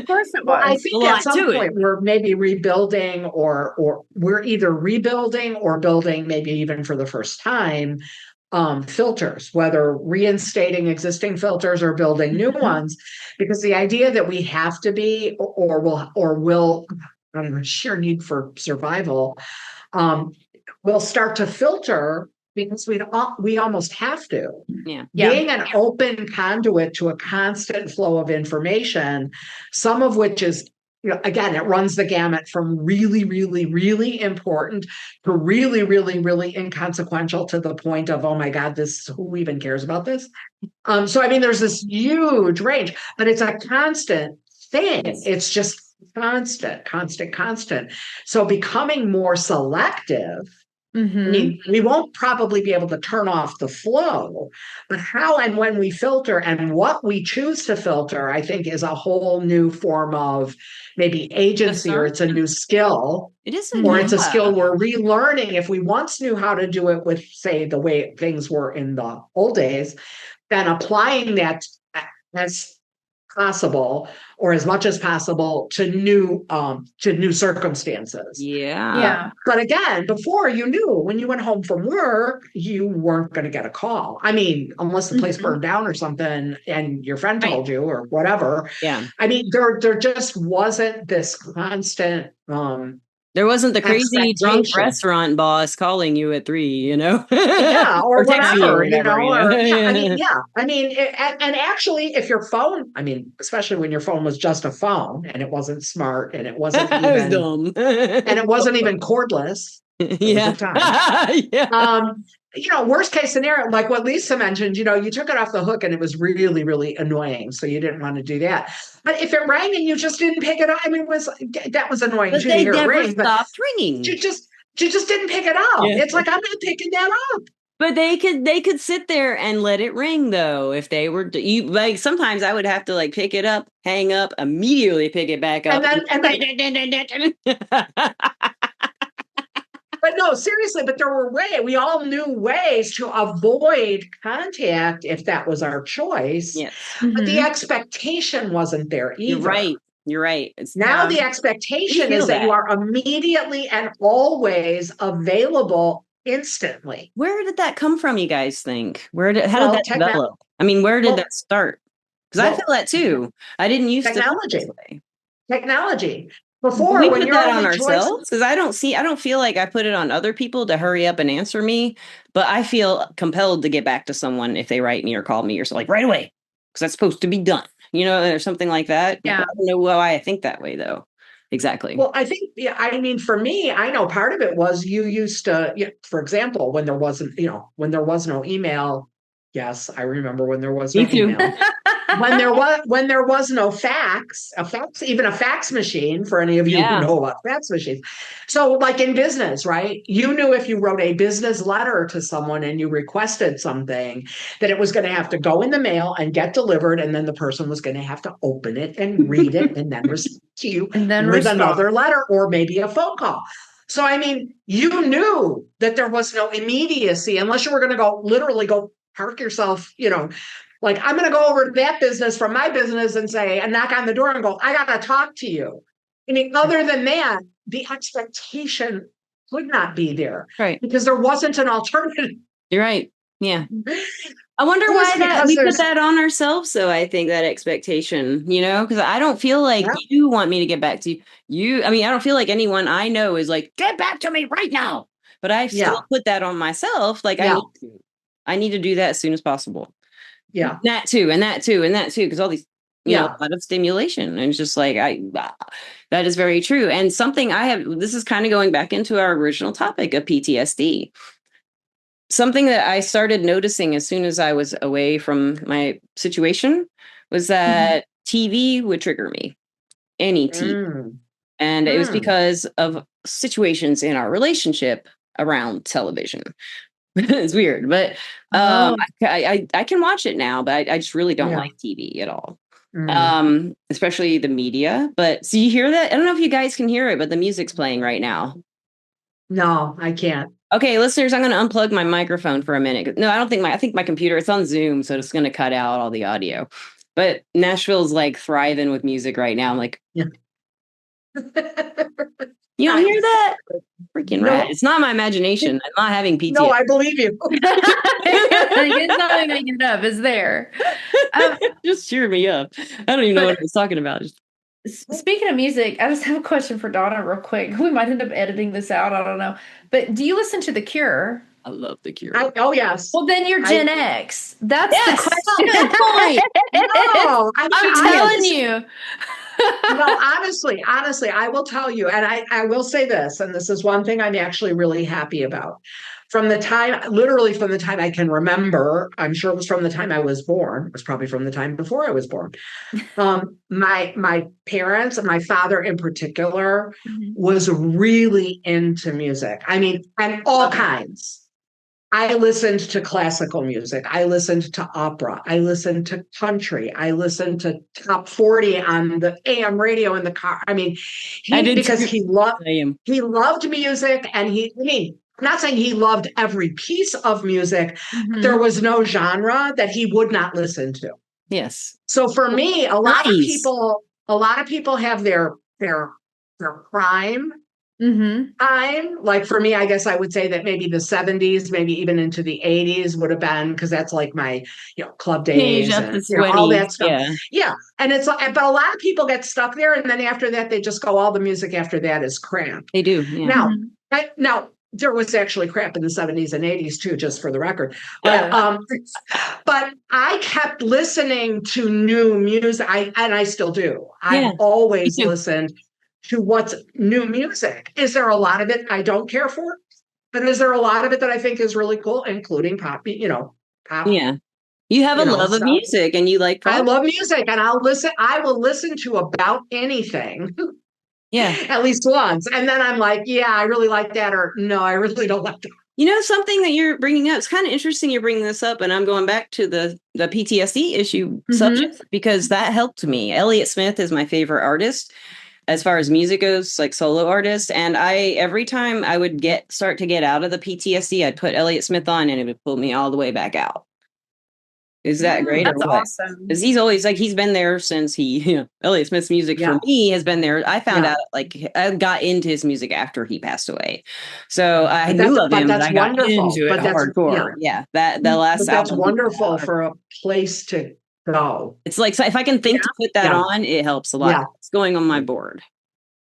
course it was. Well, I think at some point we're maybe rebuilding, or we're either rebuilding or building, maybe even for the first time, filters, whether reinstating existing filters or building new ones, because the idea that we have to be or will sheer need for survival will start to filter, because we almost have to. Being an open conduit to a constant flow of information, some of which is, again, it runs the gamut from really, really, really important to really, really, really inconsequential, to the point of, oh my God, who even cares about this? So, I mean, there's this huge range, but it's a constant thing. It's just constant. So becoming more selective, I mean, we won't probably be able to turn off the flow, but how and when we filter and what we choose to filter, I think, is a whole new form of maybe agency, or it's a new skill. It is, or it's a skill we're relearning. If we once knew how to do it with, say, the way things were in the old days, then applying that as possible, or as much as possible, to new circumstances. But again, before, you knew when you went home from work, you weren't going to get a call. I mean, unless the place burned down or something and your friend told you, or whatever. I mean, there just wasn't this constant there wasn't the crazy drunk restaurant boss calling you at 3, or whatever, I mean, and actually, if your phone, I mean, especially when your phone was just a phone and it wasn't smart and it wasn't even, it was dumb. And it wasn't even cordless. Worst case scenario, like what Lisa mentioned, you took it off the hook and it was really, really annoying. So you didn't want to do that. But if it rang and you just didn't pick it up, I mean, that was annoying but too. They never stopped ringing. You just didn't pick it up. It's like, I'm not picking that up. But they could sit there and let it ring though. If they were like, sometimes I would have to like pick it up, hang up, immediately pick it back up. But no, seriously, but we all knew ways to avoid contact if that was our choice. Yes. But the expectation wasn't there either. You're right. Now the expectation is that you are immediately and always available instantly. Where did that come from, you guys think? How did that develop? I mean, where did that start? Because I feel that too. I didn't used to. Technology. Before, we when put you're that on ourselves, because I don't feel like I put it on other people to hurry up and answer me, but I feel compelled to get back to someone if they write me or call me or so, like right away, because that's supposed to be done, or something like that. Yeah. I don't know why I think that way though. Exactly. Well, I think, I mean, for me, I know part of it was you used to, for example, when there wasn't, when there was no email. Yes, I remember when there was no email. when there was no fax, even a fax machine, for any of you who know about fax machines. So like in business, right? You knew if you wrote a business letter to someone and you requested something, that it was going to have to go in the mail and get delivered. And then the person was going to have to open it and read it and then respond to you with another letter or maybe a phone call. So, I mean, you knew that there was no immediacy unless you were going to literally go park yourself, like I'm going to go over to that business from my business and knock on the door and go, I got to talk to you. I mean, other than that, the expectation would not be there. Right. Because there wasn't an alternative. You're right. Yeah. I wonder why we put that on ourselves. So I think that expectation, because I don't feel like you want me to get back to you. I mean, I don't feel like anyone I know is like, get back to me right now. But I still put that on myself. Like I need to do that as soon as possible. Yeah. That too. Because all these, a lot of stimulation. And it's just like, that is very true. And something this is kind of going back into our original topic of PTSD. Something that I started noticing as soon as I was away from my situation was that TV would trigger me. Any TV. And it was because of situations in our relationship around television. It's weird, but I can watch it now, but I just really don't like TV at all. Especially the media. But so you hear that? I don't know if you guys can hear it, but the music's playing right now. No, I can't. Okay, listeners, I'm going to unplug my microphone for a minute. No, I think my computer, it's on Zoom, so it's going to cut out all the audio. But Nashville's like thriving with music right now. I'm like, you don't hear that? Freaking right. It's not my imagination. I'm not having PTSD. No, I believe you. It's not making it up. It's there. Just cheer me up. I don't even know what I was talking about. Speaking of music, I just have a question for Donna real quick. We might end up editing this out. I don't know. But do you listen to The Cure? I love The Cure. Oh, yes. Well, then you're Gen X. That's the question. Good point. No, I'm telling you. No, honestly, I will tell you, and I will say this, and this is one thing I'm actually really happy about. Literally from the time I can remember, I'm sure it was from the time I was born. It was probably from the time before I was born. My parents, my father in particular, was really into music. I mean, and all kinds. I listened to classical music. I listened to opera. I listened to country. I listened to top 40 on the AM radio in the car. I mean, he loved music, and I'm not saying he loved every piece of music. There was no genre that he would not listen to. Yes. So for me, a lot of people have their prime time. Like for me, I guess I would say that maybe the 70s, maybe even into the 80s would have been, because that's like my, club days and all that stuff. Yeah. And it's like, but a lot of people get stuck there. And then after that, they just go, all the music after that is crap. They do. Yeah. Now, there was actually crap in the 70s and 80s too, just for the record. But I kept listening to new music. And I still do. I've always listened to what's new music. Is there a lot of it I don't care for? But is there a lot of it that I think is really cool, including pop, pop? Yeah. You have a love of music and you like pop. I love music, and I will listen to about anything. Yeah. At least once. And then I'm like, yeah, I really like that, or no, I really don't like that. Something that you're bringing up, it's kind of interesting you're bringing this up, and I'm going back to the PTSD issue subject because that helped me. Elliott Smith is my favorite artist as far as music goes, like solo artist. And every time I would start to get out of the PTSD, I'd put Elliott Smith on and it would pull me all the way back out. Is that great? That's awesome. Because he's always he's been there since Elliott Smith's music for me has been there. I found out I got into his music after he passed away. So I knew of him, but I got into it hardcore. Yeah. The last album. That's wonderful for a place to go. It's like, so if I can think to put that on, it helps a lot. Yeah. It's going on my board.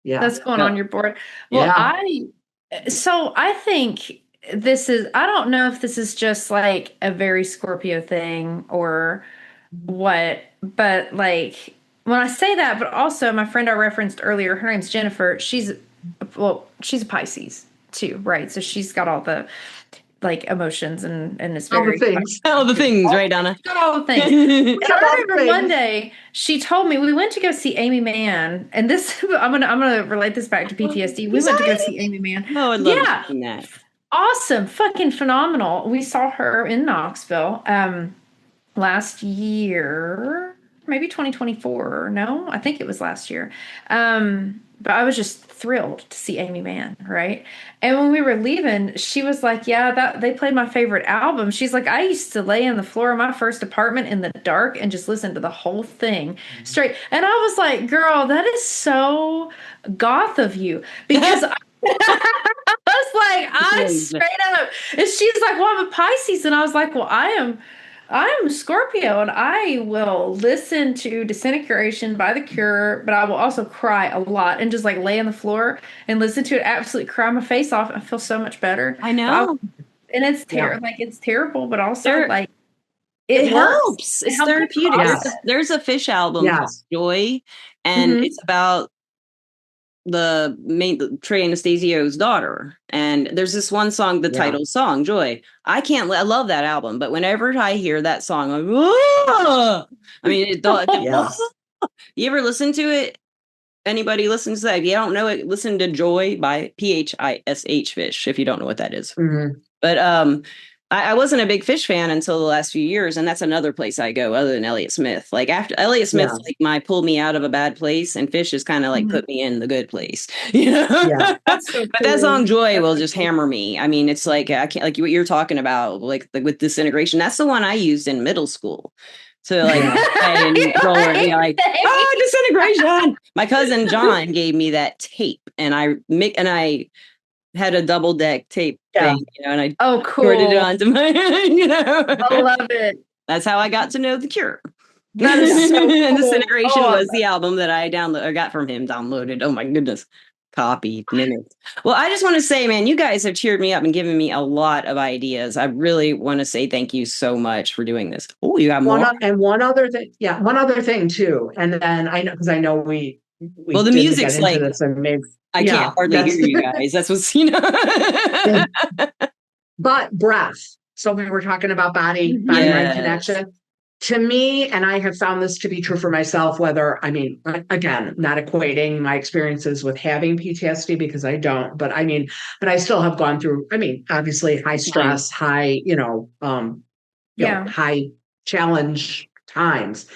Yeah. That's going on your board. Well, I think I don't know if this is just like a very Scorpio thing or what, but like when I say that, but also my friend I referenced earlier, her name's Jennifer. She's a Pisces too, right? So she's got all the like emotions and it's very all the things, right, Donna? All the things. And I remember one day she told me we went to go see Amy Mann, and this I'm gonna relate this back to PTSD. We went to go see Amy Mann. Oh, I'd love to see that. Awesome, fucking phenomenal. We saw her in Knoxville last year, maybe 2024. No, I think it was last year. But I was just thrilled to see Amy Mann, right? And when we were leaving, she was like, yeah, they played my favorite album. She's like, I used to lay on the floor of my first apartment in the dark and just listen to the whole thing straight. And I was like, girl, that is so goth of you. Because I was like, I'm straight up. And she's like, well, I'm a Pisces. And I was like, well, I am Scorpio, and I will listen to Disintegration by The Cure, but I will also cry a lot and just like lay on the floor and listen to it, absolutely cry my face off. I feel so much better. I know. And it's it's terrible, but also like it helps. It's therapeutic. Yes. There's a Fish album called Joy, and it's about the Trey Anastasio's daughter, and there's this one song, the title song, Joy. I love that album, but whenever I hear that song, I'm like, I mean, you ever listen to it? Anybody listens to that? If you don't know it, listen to Joy by Phish, Fish, if you don't know what that is. But I wasn't a big Fish fan until the last few years, and that's another place I go other than Elliott Smith. Like after Elliott Smith's like pulled me out of a bad place, and Fish is kind of like put me in the good place. Yeah. That's so cool. But that song Joy will just hammer me. I mean, it's like I can't, like what you're talking about, like with Disintegration. That's the one I used in middle school. So like, Disintegration. My cousin John gave me that tape, and I had a double deck tape thing, and I recorded it onto my, I love it. That's how I got to know The Cure. That is so cool. And Disintegration was the album that I got from him, downloaded. Oh my goodness. Copied minutes. Well, I just want to say, man, you guys have cheered me up and given me a lot of ideas. I really want to say thank you so much for doing this. Oh, you got more? One other thing too. And then I know we the music's like this and I can't hardly hear you guys. That's what's, But breath. So we were talking about body-mind connection. To me, and I have found this to be true for myself, again, not equating my experiences with having PTSD because I don't, but I still have gone through, obviously high stress, high, high challenge times.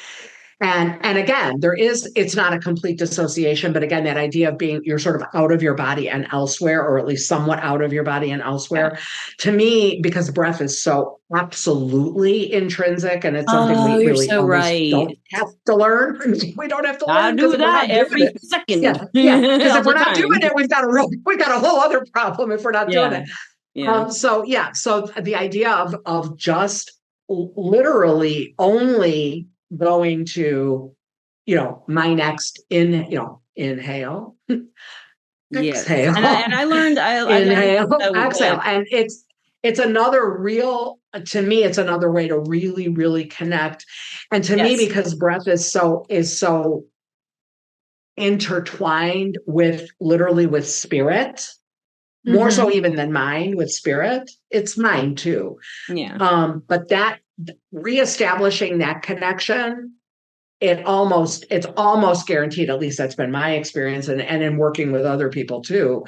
And again, it's not a complete dissociation, but again, that idea of you're sort of out of your body and elsewhere, or at least somewhat out of your body and elsewhere. To me, because breath is so absolutely intrinsic, and it's something we really don't have to learn. We don't have to learn. I do that every second. Yeah. Because if we're not doing it, we've got a whole other problem if we're not doing it. Yeah. So the idea of just literally only going to, my next inhale, exhale. And I learned, inhale, exhale. And it's another to me, it's another way to really, really connect. And to me, because breath is so intertwined with spirit, more so even than mind, with spirit, it's mind too. Yeah. But that reestablishing that connection, it's almost guaranteed, at least that's been my experience, and in working with other people too,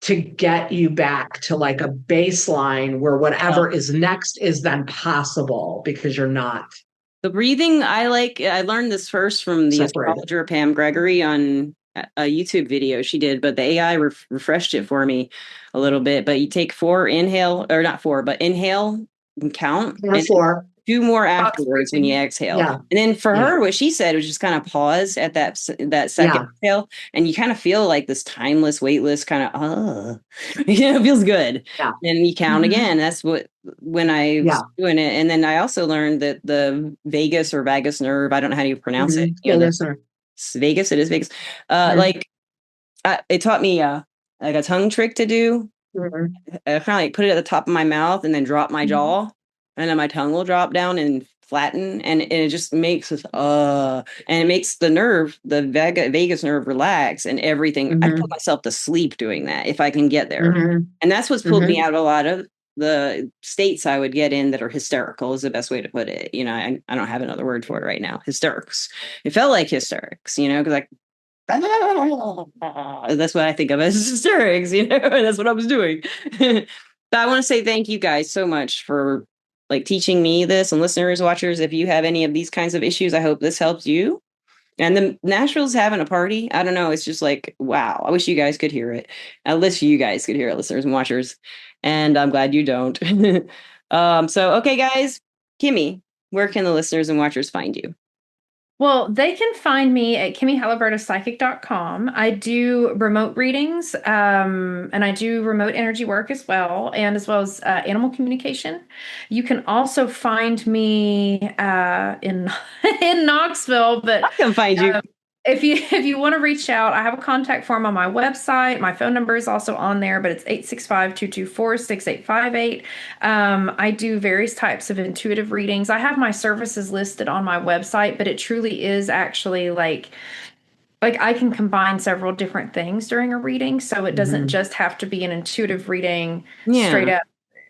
to get you back to like a baseline where whatever is next is then possible because you're not The breathing, I learned this first from the separated. astrologer Pam Gregory on a YouTube video she did, but the AI refreshed it for me a little bit. But you take inhale and count, and Four. 2 more afterwards when you exhale. Yeah. And then for her, what she said was just kind of pause at that second exhale, and you kind of feel like this timeless, weightless kind of, it feels good. Yeah. And you count again. That's when I was doing it. And then I also learned that the vagus nerve, I don't know how you pronounce it. Vagus, Vegas, it is Vegas. It taught me like a tongue trick to do. I kind of like put it at the top of my mouth and then drop my jaw, and then my tongue will drop down and flatten, and it just makes this and it makes the vagus nerve relax and everything. I put myself to sleep doing that if I can get there, and that's what's pulled me out of a lot of the states I would get in that are hysterical is the best way to put it. I don't have another word for it right now. Hysterics. It felt like hysterics, because that's what I think of as hysterics, that's what I was doing. But I want to say thank you guys so much for like teaching me this, and listeners, watchers, if you have any of these kinds of issues, I hope this helps you. And the Nashville's having a party. I don't know. It's just like, wow. I wish you guys could hear it. At least you guys could hear it, listeners and watchers. And I'm glad you don't. So, okay, guys, Kimmie, where can the listeners and watchers find you? Well, they can find me at KimmieHaliburtopsychic.com. I do remote readings, and I do remote energy work as well as animal communication. You can also find me in in Knoxville, but I can find you. If you want to reach out, I have a contact form on my website. My phone number is also on there, but it's 865-224-6858. I do various types of intuitive readings. I have my services listed on my website, but it truly is actually like I can combine several different things during a reading, so it doesn't just have to be an intuitive reading straight up.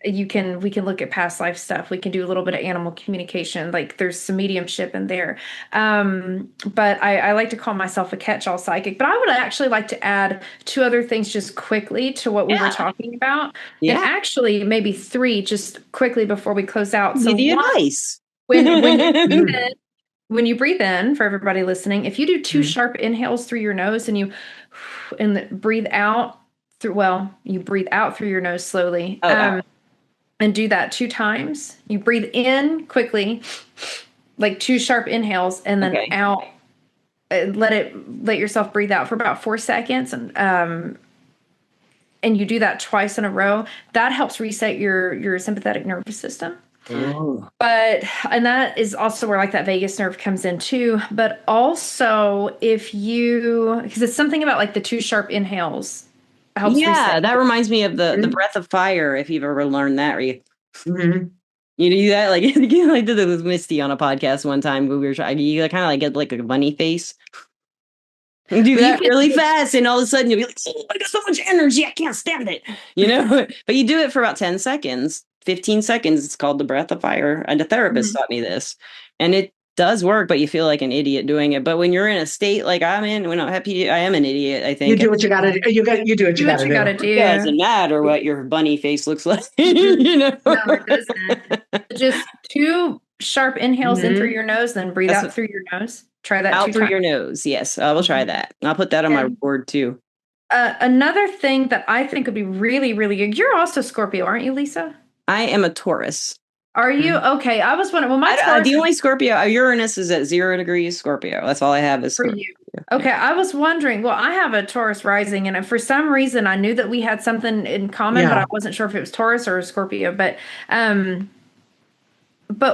We can look at past life stuff. We can do a little bit of animal communication. Like there's some mediumship in there. But I like to call myself a catch-all psychic. But I would actually like to add 2 other things just quickly to what we were talking about. And actually maybe 3 just quickly before we close out. So the advice. When you breathe in, for everybody listening, if you do 2 sharp inhales through your nose and you breathe out you breathe out through your nose slowly. And do that 2 times. You breathe in quickly, like 2 sharp inhales, and then out. Let yourself breathe out for about 4 seconds, and you do that twice in a row. That helps reset your sympathetic nervous system. And that is also where like that vagus nerve comes in too. But also because it's something about like the 2 sharp inhales. That reminds me of the breath of fire. If you've ever learned that, you do that. Like I did it with Misty on a podcast one time. We were trying. You kind of like get like a bunny face. You do that really fast, and all of a sudden you'll be like, "Oh, I got so much energy, I can't stand it." But you do it for about 10 seconds, 15 seconds. It's called the breath of fire, and a therapist taught me this, and it does work, but you feel like an idiot doing it. But when you're in a state like I'm in, when I'm happy, I am an idiot. I think you do what you got to do. You do what you got to do. It doesn't matter what your bunny face looks like. No, it doesn't. Just 2 sharp inhales in through your nose, then breathe out through your nose. Try that out 2 through times. your nose. Yes, I will try that. I'll put that on my board too. Another thing that I think would be really, really good. You're also Scorpio, aren't you, Lisa? I am a Taurus. Are you? Okay. I was wondering. Well, my Taurus, the only Scorpio, Uranus is at 0 degrees Scorpio. That's all I have is Scorpio. For you. Okay. I was wondering, well, I have a Taurus rising, and for some reason I knew that we had something in common, but I wasn't sure if it was Taurus or Scorpio. But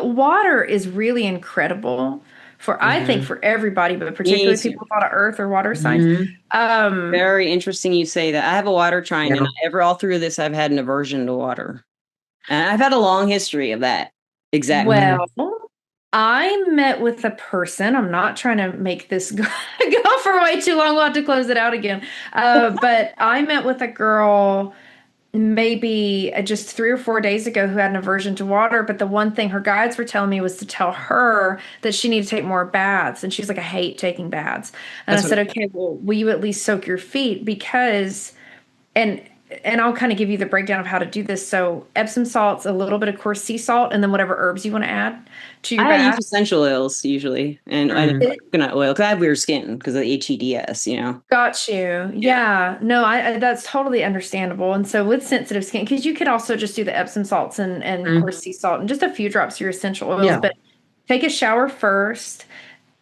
water is really incredible I think for everybody, but particularly people with a lot of earth or water signs. Very interesting you say that. I have a water trine, and all through this, I've had an aversion to water. And I've had a long history of that. Exactly. Well, I met with a person. I'm not trying to make this go for way too long. We'll have to close it out again. But I met with a girl maybe just 3 or 4 days ago who had an aversion to water. But the one thing her guides were telling me was to tell her that she needed to take more baths. And she's like, I hate taking baths. And I said, okay, well, will you at least soak your feet? Because, and and I'll kind of give you the breakdown of how to do this. So Epsom salts, a little bit of coarse sea salt, and then whatever herbs you want to add to your I use bath. essential oils usually, and coconut oil because I have weird skin because of the HEDS. Got you. Yeah. No, I that's totally understandable. And so with sensitive skin, because you could also just do the Epsom salts and coarse sea salt and just a few drops of your essential oils, but take a shower first,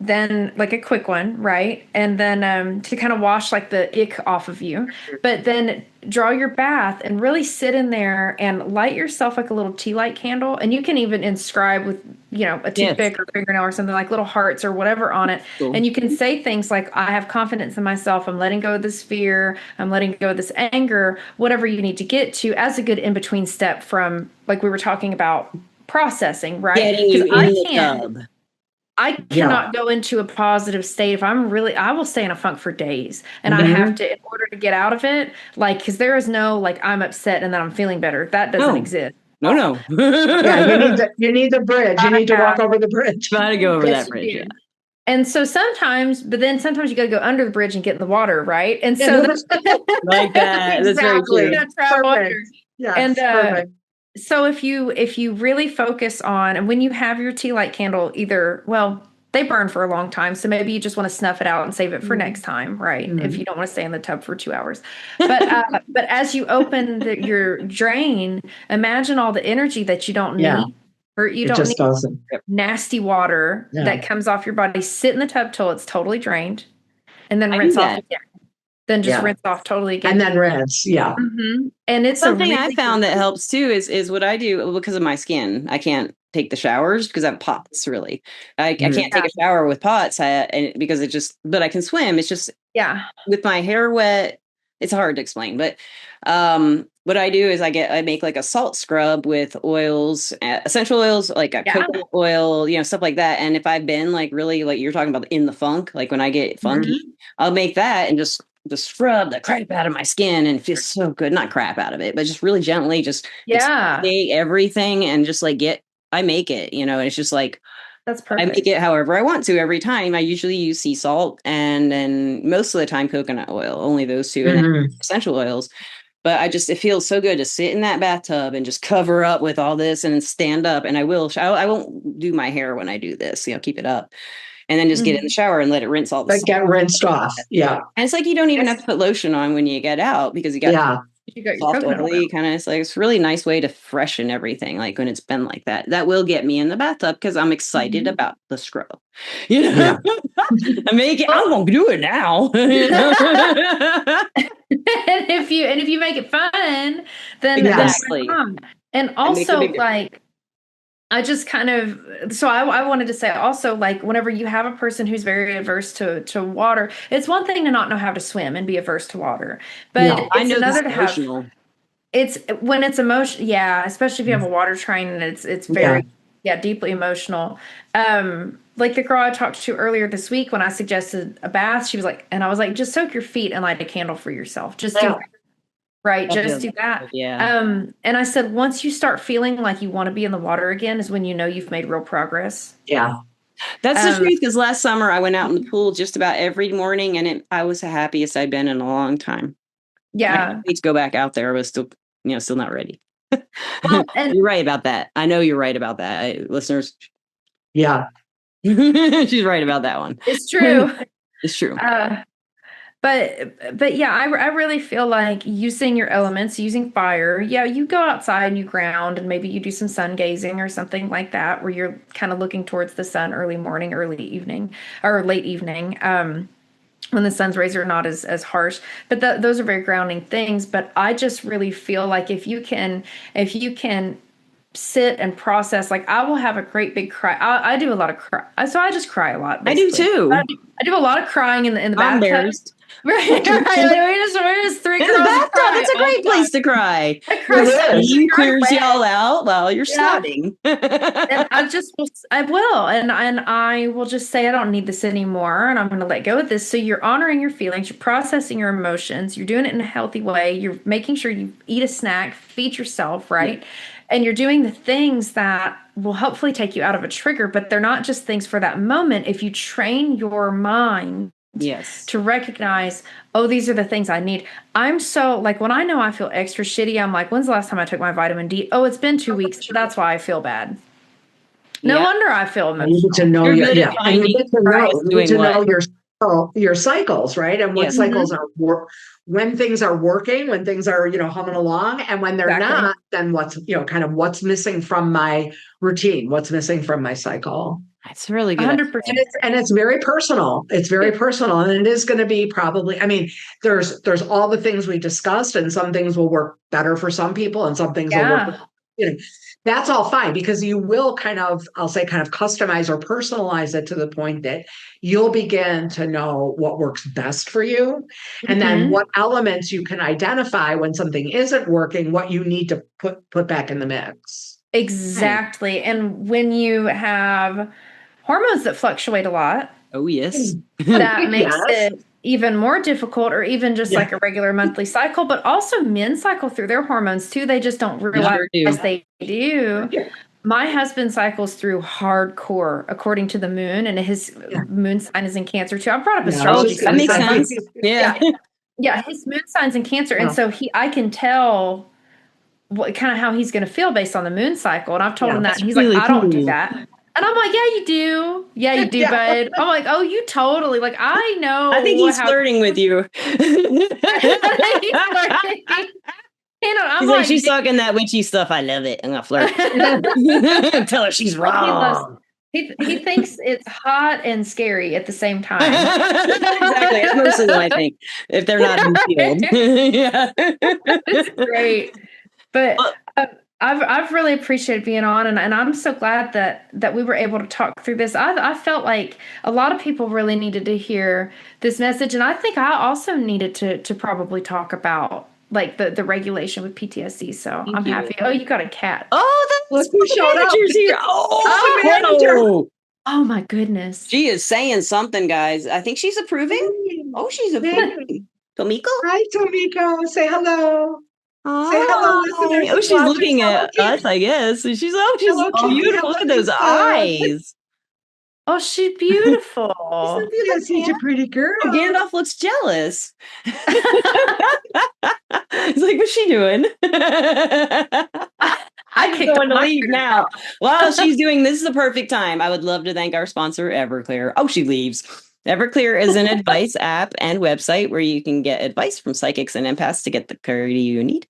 then like a quick one, right? And then to kind of wash like the ick off of you. But then draw your bath and really sit in there and light yourself like a little tea light candle. And you can even inscribe with, a toothpick or fingernail or something like little hearts or whatever on it. Cool. And you can say things like, I have confidence in myself. I'm letting go of this fear. I'm letting go of this anger, whatever you need to get to as a good in-between step from like we were talking about processing, right? Getting you in the tub. I cannot go into a positive state if I will stay in a funk for days. And I have to, in order to get out of it, like, because there is no, like, I'm upset and then I'm feeling better. That doesn't exist. No. You need the bridge. You need to walk over the bridge. Gotta go over that bridge. Yeah. And so sometimes you got to go under the bridge and get in the water, right? And so like that. That's very true. Perfect. Yeah. And perfect. So if you really focus on, and when you have your tea light candle, they burn for a long time. So maybe you just want to snuff it out and save it for next time, right? If you don't want to stay in the tub for 2 hours. But as you open your drain, imagine all the energy that you don't need. Or you don't need nasty water that comes off your body. Sit in the tub till it's totally drained, and then rinse off again. Then just rinse off totally again. And then rinse. Yeah. And it's something I found that helps too is what I do because of my skin. I can't take the showers because I have POTS really. I can't take a shower with POTS but I can swim. It's just, with my hair wet, it's hard to explain, but, what I do is I make like a salt scrub with oils, essential oils, like a coconut oil, stuff like that. And if I've been like really, like you're talking about in the funk, like when I get funky, I'll make that and just scrub the crap out of my skin and it feels so good. Not crap out of it, but just really gently take everything and just like I make it, and it's just like, that's perfect. I make it however I want to every time. I usually use sea salt and then most of the time coconut oil, only those two, and then essential oils. But it feels so good to sit in that bathtub and just cover up with all this and stand up. And I won't do my hair when I do this, keep it up. And then just get in the shower and let it rinse all the salt. Get rinsed off. Yeah. And it's like you don't even have to put lotion on when you get out because you got your soft oily kind of. It's like it's a really nice way to freshen everything. Like when it's been like that, that will get me in the bathtub because I'm excited about the scrub. I make it. I'm gonna do it now. And if you make it fun, then exactly. And also like. I just kind of, so I wanted to say also, like, whenever you have a person who's very averse to water, it's one thing to not know how to swim and be averse to water, but it's another to have, it's when it's emotional. Yeah. Especially if you have a water train and it's very, deeply emotional. Like the girl I talked to earlier this week, when I suggested a bath, she was like, and I was like, just soak your feet and light a candle for yourself. Just do that. Right. Just do that. Yeah. And I said, once you start feeling like you want to be in the water again is when you know you've made real progress. Yeah. That's the truth. Because last summer I went out in the pool just about every morning and I was the happiest I'd been in a long time. Yeah. I need to go back out there. I was still not ready. You're right about that. I know you're right about that. Listeners. Yeah. She's right about that one. It's true. It's true. But yeah, I really feel like using your elements, using fire. Yeah, you go outside and you ground and maybe you do some sun gazing or something like that where you're kind of looking towards the sun early morning, early evening, or late evening, when the sun's rays are not as harsh. But those are very grounding things. But I just really feel like if you can sit and process, like I will have a great big cry. I do a lot of cry. So I just cry a lot. Basically. I do too. I do a lot of crying in the bathtub. Right. We're just three girls in the bathtub. It's a great place to cry. You clears y'all out while you're snotting. And I will. And I will just say, I don't need this anymore. And I'm going to let go of this. So you're honoring your feelings. You're processing your emotions. You're doing it in a healthy way. You're making sure you eat a snack, feed yourself, right? Yeah. And you're doing the things that will hopefully take you out of a trigger, but they're not just things for that moment. If you train your mind Yes. to recognize, oh, these are the things I need. I'm so like, when I know I feel extra shitty, I'm like, when's the last time I took my vitamin D? Oh, it's been 2 weeks. That's why I feel bad. No wonder I feel You need to emotional. know You're your, good at and you finding need to who is doing know what. your cycles, right? And what Yes. cycles are when things are working, when things are, humming along, and when they're Exactly. not, then kind of what's missing from my routine, what's missing from my cycle. That's really good. 100%. And it's very personal. It's very personal. And it is going to be probably, I mean, there's all the things we discussed, and some things will work better for some people and some things will work, that's all fine, because you will I'll say kind of customize or personalize it to the point that you'll begin to know what works best for you. And then what elements you can identify when something isn't working, what you need to put back in the mix. Exactly. Right. And when you have hormones that fluctuate a lot. Oh, yes. That makes it even more difficult, or even just like a regular monthly cycle. But also men cycle through their hormones too. They just don't realize they do. Yeah. My husband cycles through hardcore according to the moon, and his moon sign is in Cancer too. I brought up astrology. That makes sense. Yeah, his moon sign's in Cancer. And so I can tell what kind of how he's going to feel based on the moon cycle. And I've told him that, and he's really like, I don't do that. And I'm like, yeah, you do. Yeah, you do, bud. I'm like, oh, you totally. Like, I know. I think he's flirting with you. He's like, she's talking that witchy stuff. I love it. I'm going to flirt. Tell her she's wrong. He thinks it's hot and scary at the same time. Exactly. That's mostly what I think, if they're not in the field. Yeah. It's great. But I've really appreciated being on, and I'm so glad that we were able to talk through this. I felt like a lot of people really needed to hear this message, and I think I also needed to probably talk about like the regulation with PTSD. So I'm happy. Oh, you got a cat. Oh, that's who showed up. Here. Oh my goodness. She is saying something, guys. I think she's approving. Oh, she's approving. Tomiko? Hi, Tomiko. Say hello. Say hello, listeners. Oh, she's looking at us, I guess. She's beautiful. Look at those eyes. Oh, she's beautiful. She's such a pretty girl. Oh, Gandalf looks jealous. He's like, what's she doing? I'm going to leave now. While she's doing this is the perfect time. I would love to thank our sponsor, Everclear. Oh, she leaves. Everclear is an advice app and website where you can get advice from psychics and empaths to get the clarity you need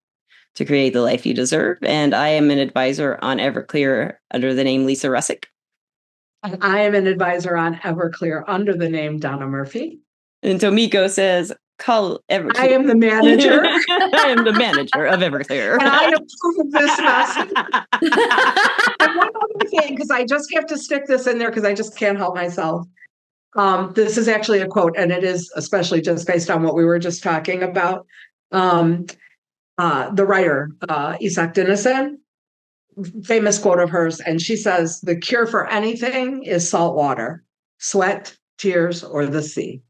to create the life you deserve. And I am an advisor on Everclear under the name Lisa Rusczyk. And I am an advisor on Everclear under the name Dona Murphy. And Tomiko says, call Everclear. I am the manager. I am the manager of Everclear. And I approve this message. And one other thing, because I just have to stick this in there because I just can't help myself. This is actually a quote, and it is especially just based on what we were just talking about. The writer, Isak Dinesen, famous quote of hers, and she says, the cure for anything is salt water, sweat, tears, or the sea.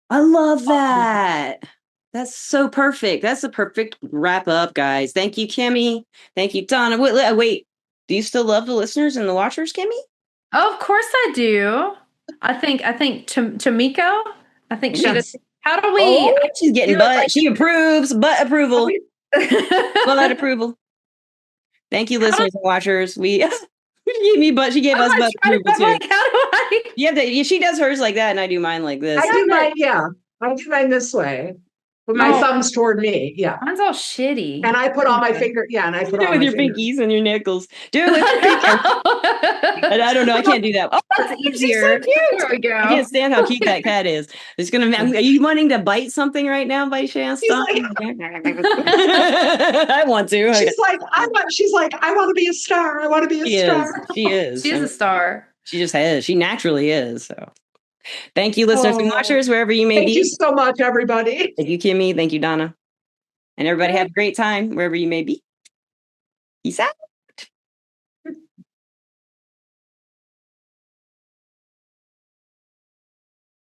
I love that. That's so perfect. That's a perfect wrap up, guys. Thank you, Kimmie. Thank you, Donna. Wait, do you still love the listeners and the watchers, Kimmie? Oh, of course I do. I think Tomiko. I think she does. How do we? Oh, she's getting butt. She approves. Butt approval. Butt approval. Thank you, listeners and watchers. She gave me butt. She gave us butt approval too. Like, how do I? Yeah, she does hers like that, and I do mine like this. I do mine. Yeah, I do mine this way. With my thumbs toward me, yeah. Mine's all shitty. And I put all my finger, and I put all with your pinkies and your nickels. Do it with your pinkies. And I don't know, I can't do that. Oh, that's easier. So cute. There we go. I can't stand how cute that cat is. It's gonna. Are you wanting to bite something right now, by chance? I want to. She's like, I want to be a star. I want to be a star. She is. She's a star. She just is. She naturally is. So. Thank you, listeners and watchers, wherever you may be. Thank you so much, everybody. Thank you, Kimmie. Thank you, Donna. And everybody have a great time wherever you may be. Peace out.